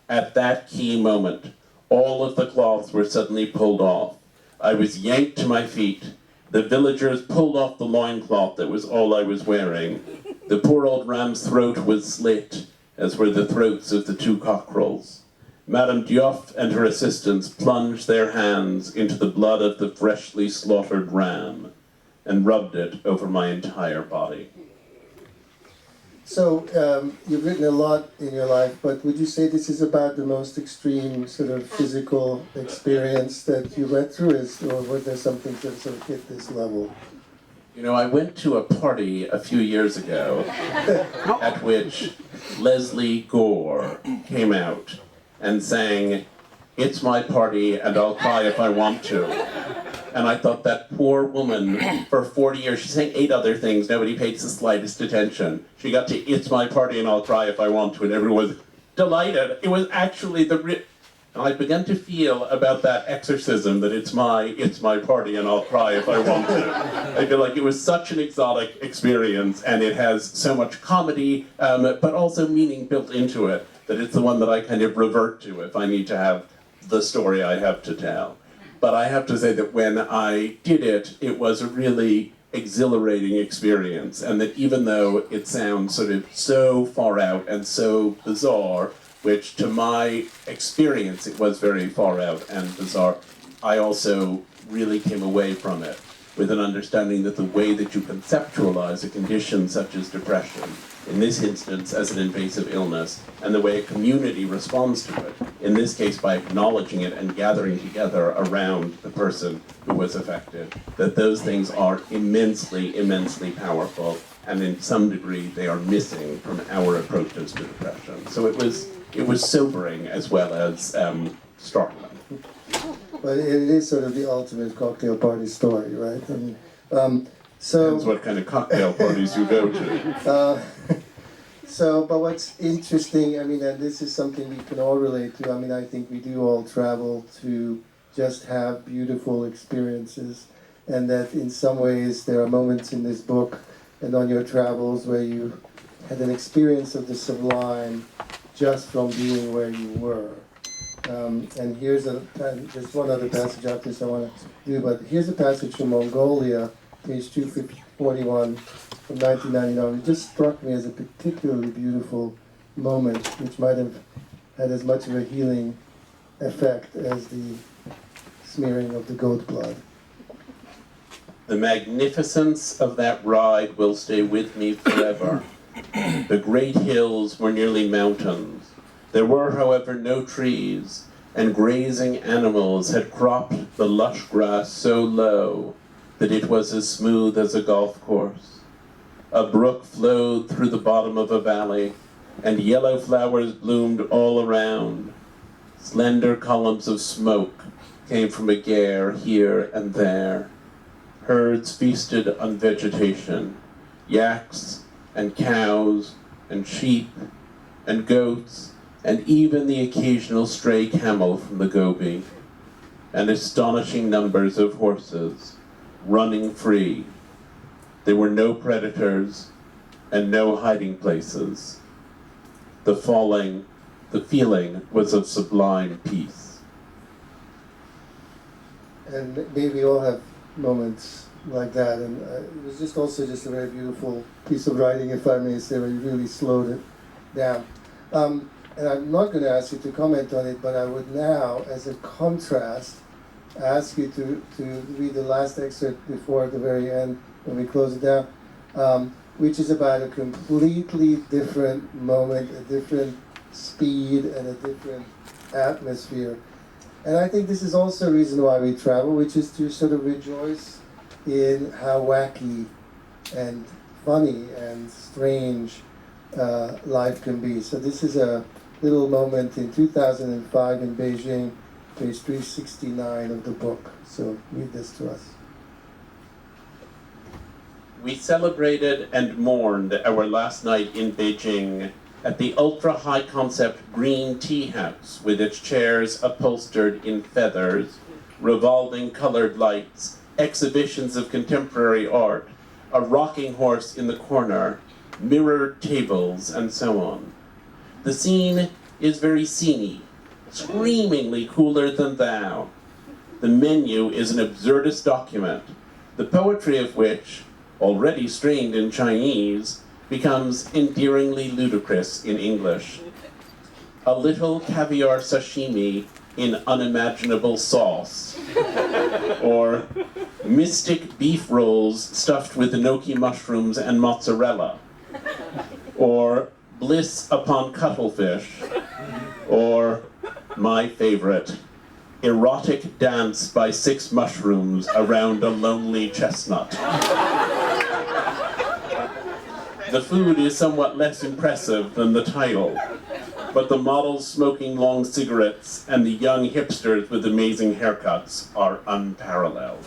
At that key moment, all of the cloths were suddenly pulled off. I was yanked to my feet. The villagers pulled off the loincloth that was all I was wearing. The poor old ram's throat was slit, as were the throats of the two cockerels. Madame Diouf and her assistants plunged their hands into the blood of the freshly slaughtered ram and rubbed it over my entire body. So you've written a lot in your life, but would you say this is about the most extreme sort of physical experience that you went through, or was there something that sort of hit this level? You know, I went to a party a few years ago at which Leslie Gore came out and sang, "It's my party and I'll cry if I want to." And I thought, that poor woman, for 40 years, she sang 8 other things, nobody paid the slightest attention. She got to "It's my party and I'll cry if I want to," and everyone was delighted. It was actually and I began to feel about that exorcism that it's my party and I'll cry if I want to. I feel like it was such an exotic experience, and it has so much comedy, but also meaning built into it, that it's the one that I kind of revert to if I need to have the story I have to tell. But I have to say that when I did it, it was a really exhilarating experience, and that even though it sounds sort of so far out and so bizarre, which to my experience it was very far out and bizarre, I also really came away from it with an understanding that the way that you conceptualize a condition such as depression, in this instance as an invasive illness, and the way a community responds to it, in this case by acknowledging it and gathering together around the person who was affected, that those things are immensely, immensely powerful, and in some degree they are missing from our approaches to depression. So it was sobering as well as startling. But it is sort of the ultimate cocktail party story, right? I mean, Depends what kind of cocktail parties you go to. But what's interesting, I mean, and this is something we can all relate to. I mean, I think we do all travel to just have beautiful experiences, and that in some ways there are moments in this book and on your travels where you had an experience of the sublime just from being where you were. And here's there's one other passage after this I want to do, but here's a passage from Mongolia, page 241 from 1999. It just struck me as a particularly beautiful moment, which might have had as much of a healing effect as the smearing of the goat blood. The magnificence of that ride will stay with me forever. The great hills were nearly mountains. There were, however, no trees, and grazing animals had cropped the lush grass so low that it was as smooth as a golf course. A brook flowed through the bottom of a valley, and yellow flowers bloomed all around. Slender columns of smoke came from a gare here and there. Herds feasted on vegetation, yaks and cows and sheep and goats, and even the occasional stray camel from the Gobi, and astonishing numbers of horses running free. There were no predators and no hiding places. The feeling was of sublime peace. And maybe we all have moments like that, and it was just also just a very beautiful piece of writing, if I may say, where you really slowed it down. And I'm not going to ask you to comment on it, but I would now, as a contrast, ask you to read the last excerpt before at the very end, when we close it down, which is about a completely different moment, a different speed, and a different atmosphere. And I think this is also a reason why we travel, which is to sort of rejoice in how wacky and funny and strange life can be. So this is a little moment in 2005 in Beijing, page 369 of the book. So read this to us. We celebrated and mourned our last night in Beijing at the ultra-high concept green tea house with its chairs upholstered in feathers, revolving colored lights, exhibitions of contemporary art, a rocking horse in the corner, mirrored tables, and so on. The scene is very sceney, screamingly cooler than thou. The menu is an absurdist document, the poetry of which, already strained in Chinese, becomes endearingly ludicrous in English. A little caviar sashimi in unimaginable sauce, or mystic beef rolls stuffed with enoki mushrooms and mozzarella, or bliss upon cuttlefish, or, my favorite, erotic dance by 6 mushrooms around a lonely chestnut. The food is somewhat less impressive than the title, but the models smoking long cigarettes and the young hipsters with amazing haircuts are unparalleled.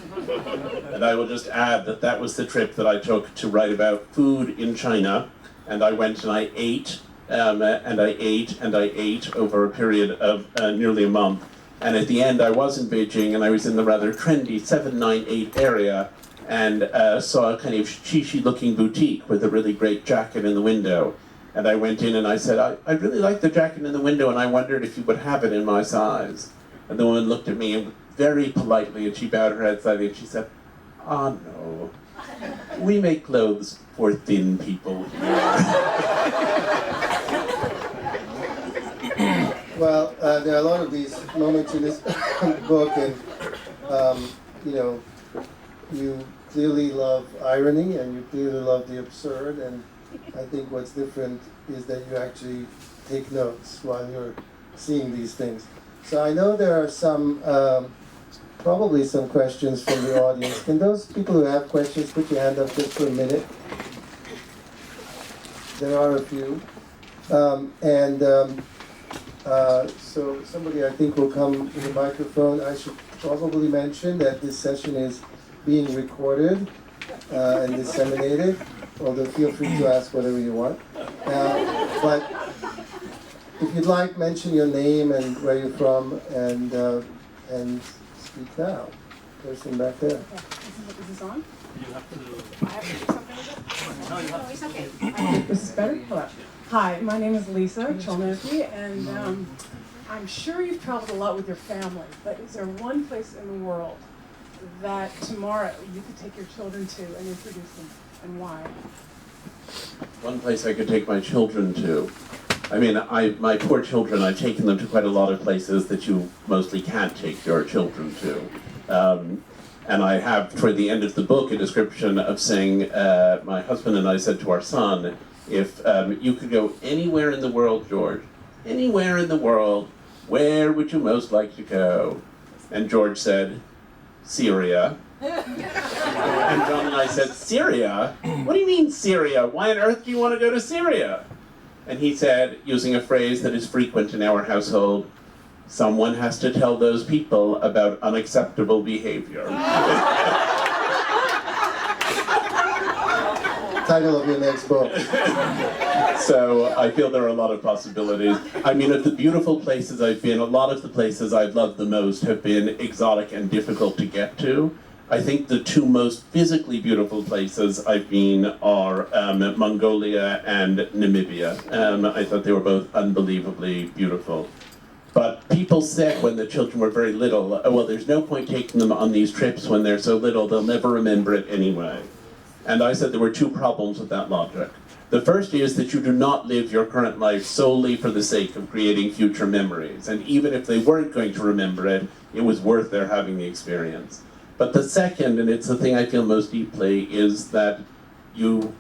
And I will just add that that was the trip that I took to write about food in China, and I went and I ate, and I ate, and I ate over a period of nearly a month. And at the end I was in Beijing, and I was in the rather trendy 798 area, and saw a kind of chichi looking boutique with a really great jacket in the window. And I went in and I said, I really like the jacket in the window, and I wondered if you would have it in my size. And the woman looked at me very politely, and she bowed her head slightly, and she said, "Ah, no, we make clothes for thin people here." Well, there are a lot of these moments in this book, and you clearly love irony, and you clearly love the absurd, and I think what's different is that you actually take notes while you're seeing these things. So I know there are some, probably some questions from the audience. Can those people who have questions put your hand up just for a minute? There are a few. So somebody I think will come to the microphone. I should probably mention that this session is being recorded and disseminated, although feel free to ask whatever you want. But if you'd like, mention your name and where you're from, and speak now. Person back there. Is this on? You have to. I have to do something with it? No, you have No, it's okay. This is better? Hello. Hi, my name is Lisa Cholnetsky, and I'm sure you've traveled a lot with your family, but is there one place in the world that tomorrow you could take your children to and introduce them, and why? One place I could take my children to. I mean, my poor children, I've taken them to quite a lot of places that you mostly can't take your children to. And I have, toward the end of the book, a description of saying, my husband and I said to our son, if you could go anywhere in the world, George, anywhere in the world, where would you most like to go? And George said, Syria. And John and I said, Syria? What do you mean Syria? Why on earth do you want to go to Syria? And he said, using a phrase that is frequent in our household, someone has to tell those people about unacceptable behavior. Title of your next book. So I feel there are a lot of possibilities. I mean, of the beautiful places I've been, a lot of the places I've loved the most have been exotic and difficult to get to. I think the two most physically beautiful places I've been are Mongolia and Namibia. I thought they were both unbelievably beautiful. But people said when the children were very little, oh, well, there's no point taking them on these trips when they're so little, they'll never remember it anyway. And I said there were two problems with that logic. The first is that you do not live your current life solely for the sake of creating future memories. And even if they weren't going to remember it, it was worth their having the experience. But the second, and it's the thing I feel most deeply, is that you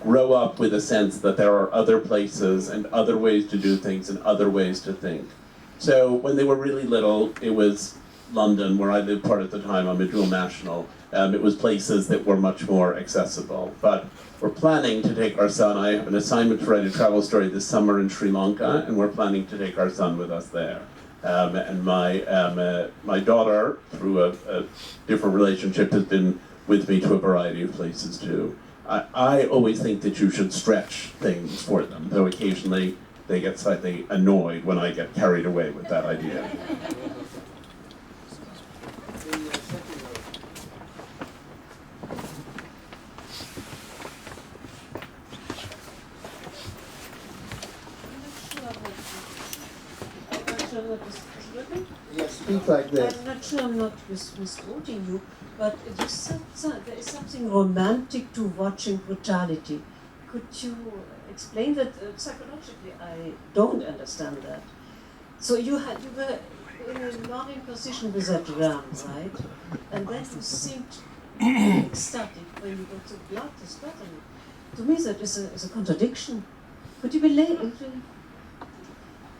grow up with a sense that there are other places and other ways to do things and other ways to think. So when they were really little, it was London, where I lived part of the time. I'm a dual national. It was places that were much more accessible. But we're planning to take our son. I have an assignment to write a travel story this summer in Sri Lanka, and we're planning to take our son with us there. And my daughter, through a different relationship, has been with me to a variety of places too. I always think that you should stretch things for them, though occasionally they get slightly annoyed when I get carried away with that idea. Yes, speak like this. I'm not sure I'm not misquoting you, but you said there is something romantic to watching brutality. Could you explain that psychologically? I don't understand that. So you were in a loving position with that ram, right? And then you seemed ecstatic when you got the blood, the sweat on it. To me, that is a contradiction. Could you believe?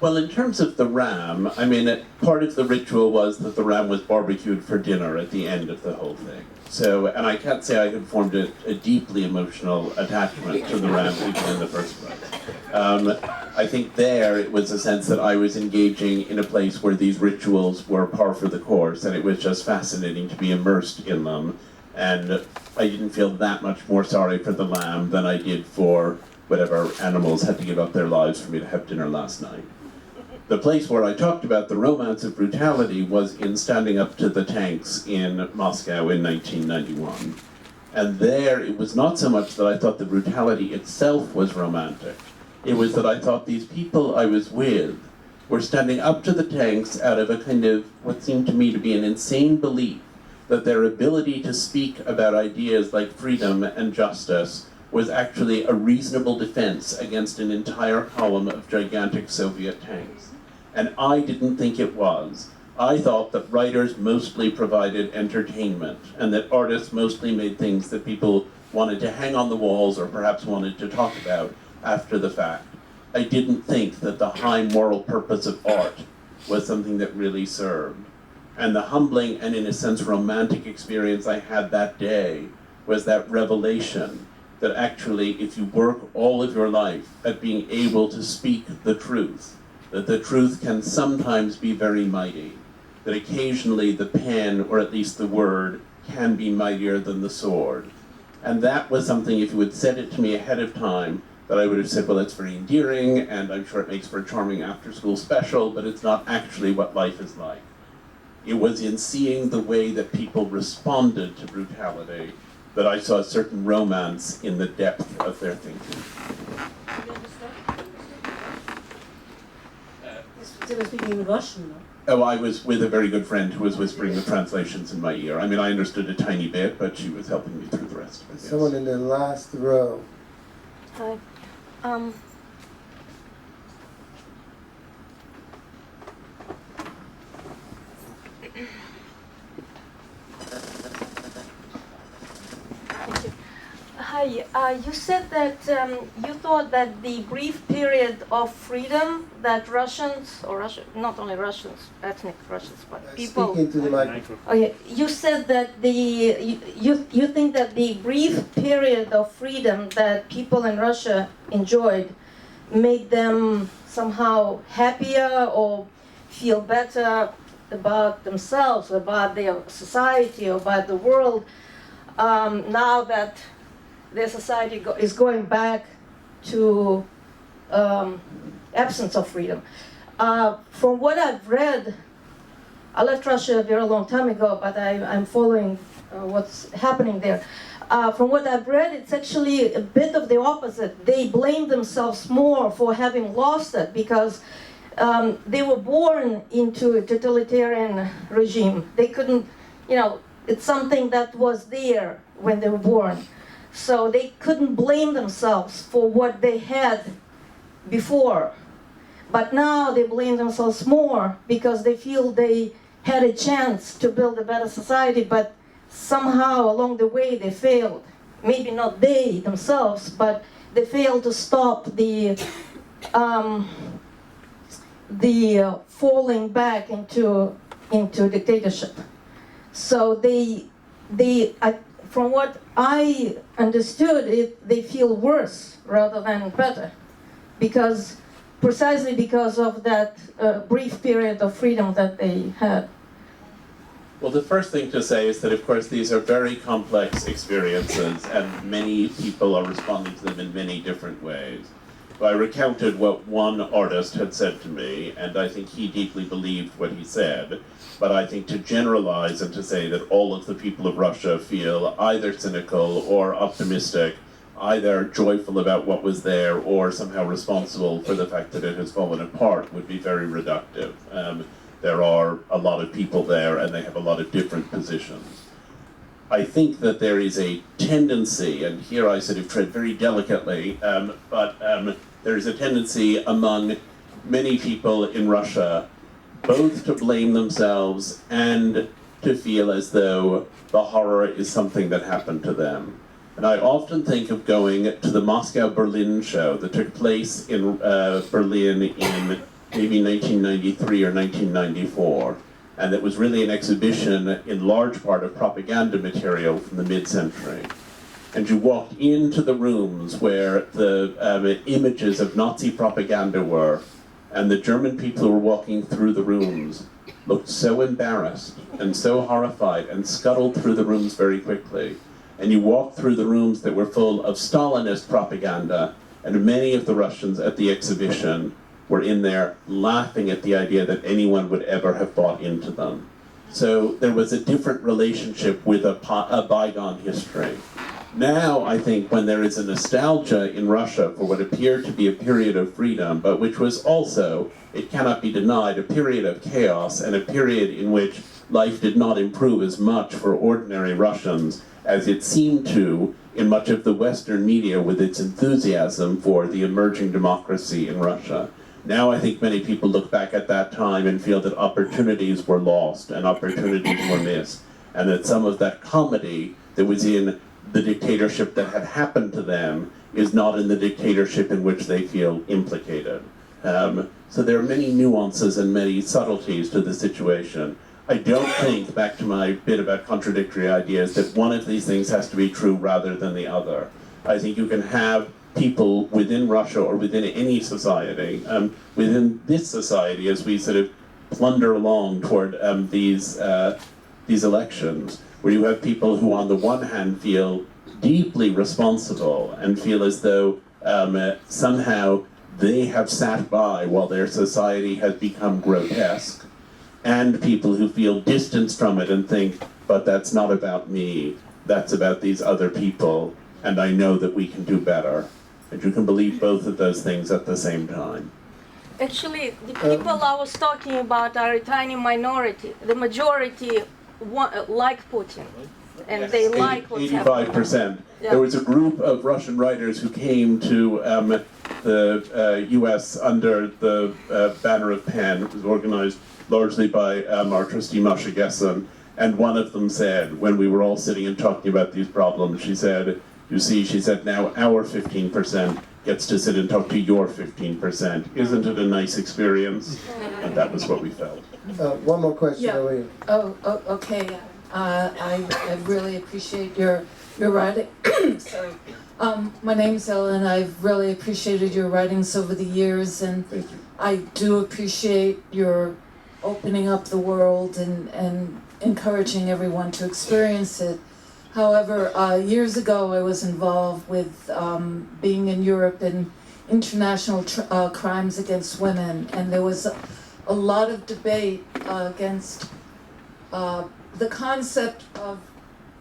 Well, in terms of the ram, I mean, part of the ritual was that the ram was barbecued for dinner at the end of the whole thing. So, and I can't say I had formed a deeply emotional attachment to the ram even in the first place. I think there it was a sense that I was engaging in a place where these rituals were par for the course, and it was just fascinating to be immersed in them. And I didn't feel that much more sorry for the lamb than I did for whatever animals had to give up their lives for me to have dinner last night. The place where I talked about the romance of brutality was in standing up to the tanks in Moscow in 1991. And there, it was not so much that I thought the brutality itself was romantic. It was that I thought these people I was with were standing up to the tanks out of a kind of what seemed to me to be an insane belief that their ability to speak about ideas like freedom and justice was actually a reasonable defense against an entire column of gigantic Soviet tanks. And I didn't think it was. I thought that writers mostly provided entertainment, and that artists mostly made things that people wanted to hang on the walls or perhaps wanted to talk about after the fact. I didn't think that the high moral purpose of art was something that really served. And the humbling and, in a sense, romantic experience I had that day was that revelation that actually, if you work all of your life at being able to speak the truth, that the truth can sometimes be very mighty, that occasionally the pen, or at least the word, can be mightier than the sword. And that was something, if you had said it to me ahead of time, that I would have said, well, it's very endearing, and I'm sure it makes for a charming after-school special, but it's not actually what life is like. It was in seeing the way that people responded to brutality that I saw a certain romance in the depth of their thinking. They were speaking in Russian, no? Oh, I was with a very good friend who was whispering the translations in my ear. I mean, I understood a tiny bit, but she was helping me through the rest of it. Yes. Someone in the last row. Hi. Thank you. Hi. You said that you thought that the brief period of freedom that Russians, or not only Russians, ethnic Russians, but people. Speaking to the microphone. Oh yeah, you said that you think that the brief period of freedom that people in Russia enjoyed made them somehow happier or feel better about themselves, about their society, about the world. Now that their society is going back to absence of freedom. From what I've read, I left Russia a very long time ago, but I'm following what's happening there. From what I've read, it's actually a bit of the opposite. They blame themselves more for having lost it because they were born into a totalitarian regime. They couldn't, it's something that was there when they were born. So they couldn't blame themselves for what they had before. But now they blame themselves more because they feel they had a chance to build a better society, but somehow along the way they failed. Maybe not they themselves, but they failed to stop the falling back into dictatorship. So from what I understood, they feel worse rather than better, precisely because of that brief period of freedom that they had. Well, the first thing to say is that, of course, these are very complex experiences, and many people are responding to them in many different ways. I recounted what one artist had said to me, and I think he deeply believed what he said. But I think to generalize and to say that all of the people of Russia feel either cynical or optimistic, either joyful about what was there or somehow responsible for the fact that it has fallen apart would be very reductive. There are a lot of people there and they have a lot of different positions. I think that there is a tendency, and here I sort of tread very delicately, but there is a tendency among many people in Russia both to blame themselves and to feel as though the horror is something that happened to them. And I often think of going to the Moscow-Berlin show that took place in Berlin in maybe 1993 or 1994. And that was really an exhibition in large part of propaganda material from the mid-century. And you walked into the rooms where the images of Nazi propaganda were, and the German people who were walking through the rooms looked so embarrassed and so horrified and scuttled through the rooms very quickly. And you walked through the rooms that were full of Stalinist propaganda, and many of the Russians at the exhibition were in there laughing at the idea that anyone would ever have bought into them. So there was a different relationship with a bygone history. Now, I think when there is a nostalgia in Russia for what appeared to be a period of freedom, but which was also, it cannot be denied, a period of chaos and a period in which life did not improve as much for ordinary Russians as it seemed to in much of the Western media with its enthusiasm for the emerging democracy in Russia. Now I think many people look back at that time and feel that opportunities were lost and opportunities were missed, and that some of that comedy that was in the dictatorship that had happened to them is not in the dictatorship in which they feel implicated. So there are many nuances and many subtleties to the situation. I don't think, back to my bit about contradictory ideas, that one of these things has to be true rather than the other. I think you can have people within Russia or within any society, within this society as we sort of plunder along toward these elections, where you have people who on the one hand feel deeply responsible and feel as though somehow they have sat by while their society has become grotesque, and people who feel distanced from it and think, but that's not about me, that's about these other people, and I know that we can do better. And you can believe both of those things at the same time. Actually, the people I was talking about are a tiny minority. The majority like Putin, and Yes, they like what's happening. 85%. Yeah. There was a group of Russian writers who came to the U.S. under the banner of PEN. It was organized largely by our trustee Masha Gessen, and one of them said, when we were all sitting and talking about these problems, she said, you see, she said, now our 15% gets to sit and talk to your 15%. Isn't it a nice experience? And that was what we felt. One more question, Yeah. Elaine. Okay. I really appreciate your writing. Sorry. My name's Ellen. I've really appreciated your writings over the years, and Thank you. I do appreciate your opening up the world and encouraging everyone to experience it. However, years ago I was involved with being in Europe and international crimes against women, and there was a lot of debate against the concept of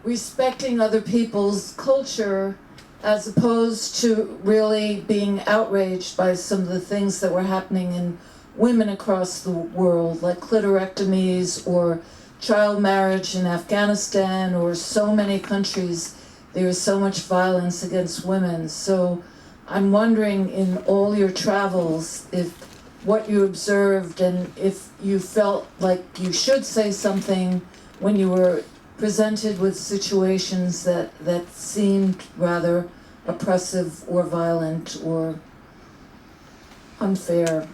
respecting other people's culture as opposed to really being outraged by some of the things that were happening in women across the world, like clitorectomies or child marriage in Afghanistan, or so many countries. There is so much violence against women. So I'm wondering, in all your travels, if what you observed and if you felt like you should say something when you were presented with situations that seemed rather oppressive or violent or unfair.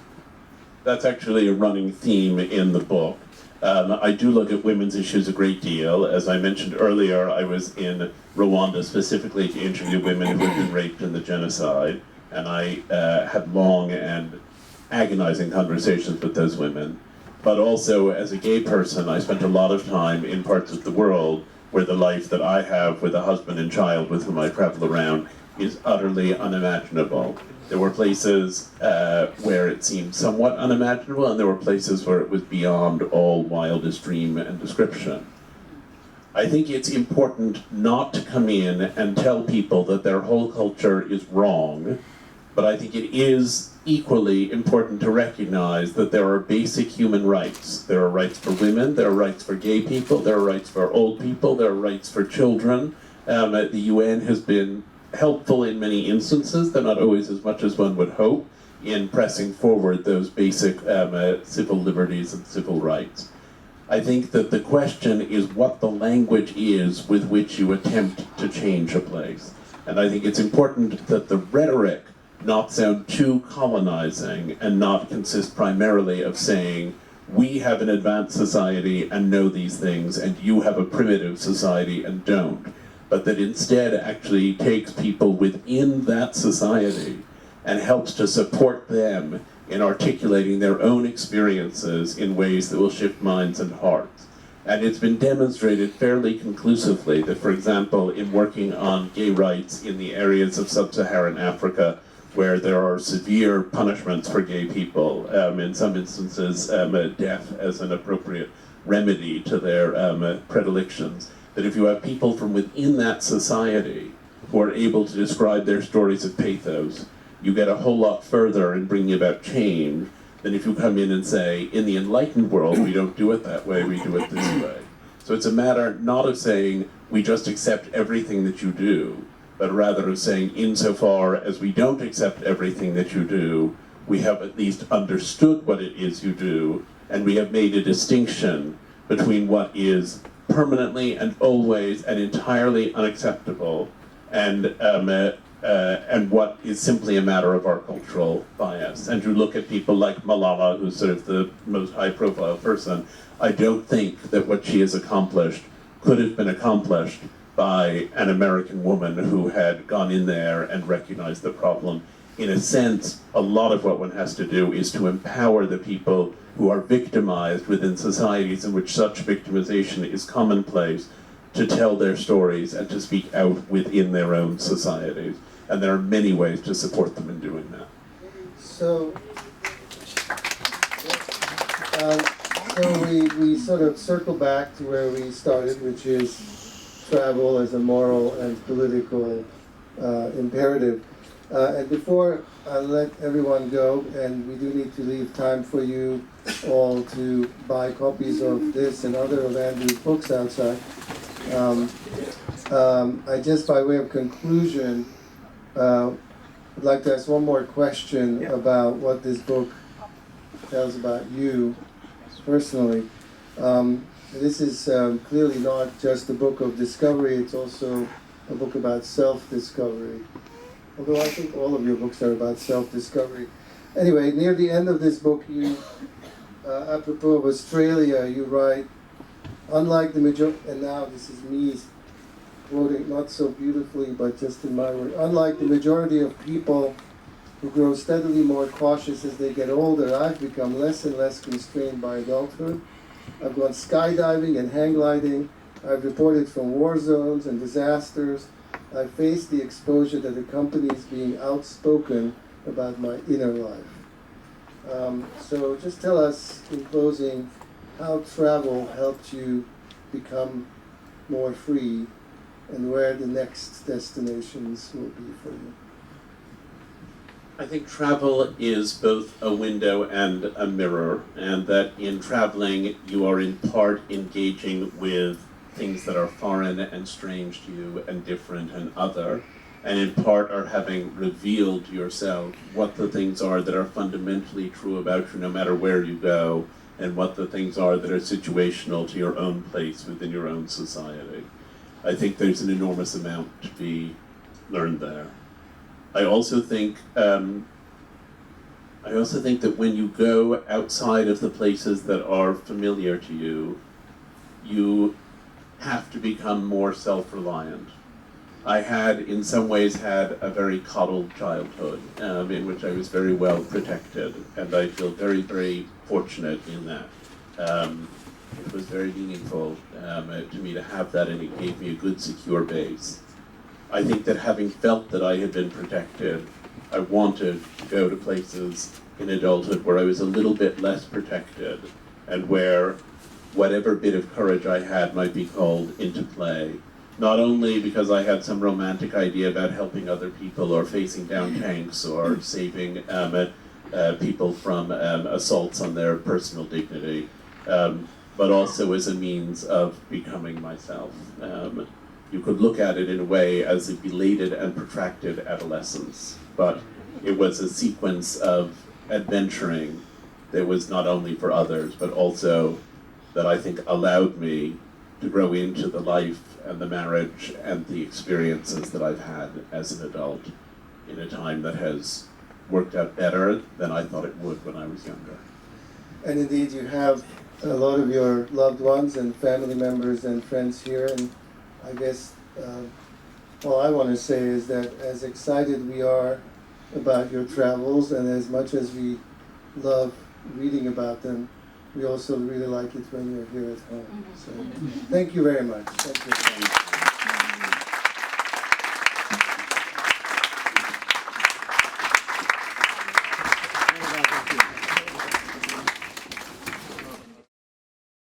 That's actually a running theme in the book. I do look at women's issues a great deal. As I mentioned earlier, I was in Rwanda specifically to interview women who had been raped in the genocide, and I had long and agonizing conversations with those women. But also, as a gay person, I spent a lot of time in parts of the world where the life that I have with a husband and child with whom I travel around is utterly unimaginable. There were places where it seemed somewhat unimaginable, and there were places where it was beyond all wildest dream and description. I think it's important not to come in and tell people that their whole culture is wrong, but I think it is equally important to recognize that there are basic human rights. There are rights for women, there are rights for gay people, there are rights for old people, there are rights for children. The UN has been helpful in many instances, though not always as much as one would hope, in pressing forward those basic civil liberties and civil rights. I think that the question is what the language is with which you attempt to change a place. And I think it's important that the rhetoric not sound too colonizing and not consist primarily of saying, we have an advanced society and know these things, and you have a primitive society and don't. But that instead actually takes people within that society and helps to support them in articulating their own experiences in ways that will shift minds and hearts. And it's been demonstrated fairly conclusively that, for example, in working on gay rights in the areas of sub-Saharan Africa, where there are severe punishments for gay people, in some instances death as an appropriate remedy to their predilections, that if you have people from within that society who are able to describe their stories of pathos, you get a whole lot further in bringing about change than if you come in and say, in the enlightened world, we don't do it that way, we do it this way. So it's a matter not of saying, we just accept everything that you do, but rather of saying, insofar as we don't accept everything that you do, we have at least understood what it is you do, and we have made a distinction between what is permanently and always and entirely unacceptable, and what is simply a matter of our cultural bias. And to look at people like Malala, who's sort of the most high-profile person, I don't think that what she has accomplished could have been accomplished by an American woman who had gone in there and recognized the problem. In a sense, a lot of what one has to do is to empower the people who are victimized within societies in which such victimization is commonplace to tell their stories and to speak out within their own societies. And there are many ways to support them in doing that. So we sort of circle back to where we started, which is travel as a moral and political imperative. And before I let everyone go, and we do need to leave time for you all to buy copies of this and other of Andrew's books outside, I just, by way of conclusion, would like to ask one more question about what this book tells about you personally. This is clearly not just a book of discovery, it's also a book about self-discovery. Although I think all of your books are about self-discovery. Anyway, near the end of this book, you, apropos of Australia, you write, unlike the majority, and now this is me quoting not so beautifully, but just in my word, unlike the majority of people who grow steadily more cautious as they get older, I've become less and less constrained by adulthood. I've gone skydiving and hang gliding. I've reported from war zones and disasters. I've faced the exposure that accompanies being outspoken about my inner life. So just tell us, in closing, how travel helped you become more free and where the next destinations will be for you. I think travel is both a window and a mirror, and that in traveling you are in part engaging with things that are foreign and strange to you and different and other, and in part are having revealed yourself what the things are that are fundamentally true about you no matter where you go, and what the things are that are situational to your own place within your own society. I think there's an enormous amount to be learned there. I also think that when you go outside of the places that are familiar to you, you have to become more self-reliant. I had, in some ways, had a very coddled childhood in which I was very well protected, and I feel very, very fortunate in that. It was very meaningful to me to have that, and it gave me a good, secure base. I think that having felt that I had been protected, I wanted to go to places in adulthood where I was a little bit less protected, and where whatever bit of courage I had might be called into play. Not only because I had some romantic idea about helping other people or facing down tanks or saving people from assaults on their personal dignity, but also as a means of becoming myself. You could look at it in a way as a belated and protracted adolescence, but it was a sequence of adventuring that was not only for others, but also that I think allowed me to grow into the life and the marriage and the experiences that I've had as an adult in a time that has worked out better than I thought it would when I was younger. And indeed, you have a lot of your loved ones and family members and friends here, and I guess all I want to say is that as excited we are about your travels, and as much as we love reading about them, we also really like it when you're here at home. So thank you very much. Thank you.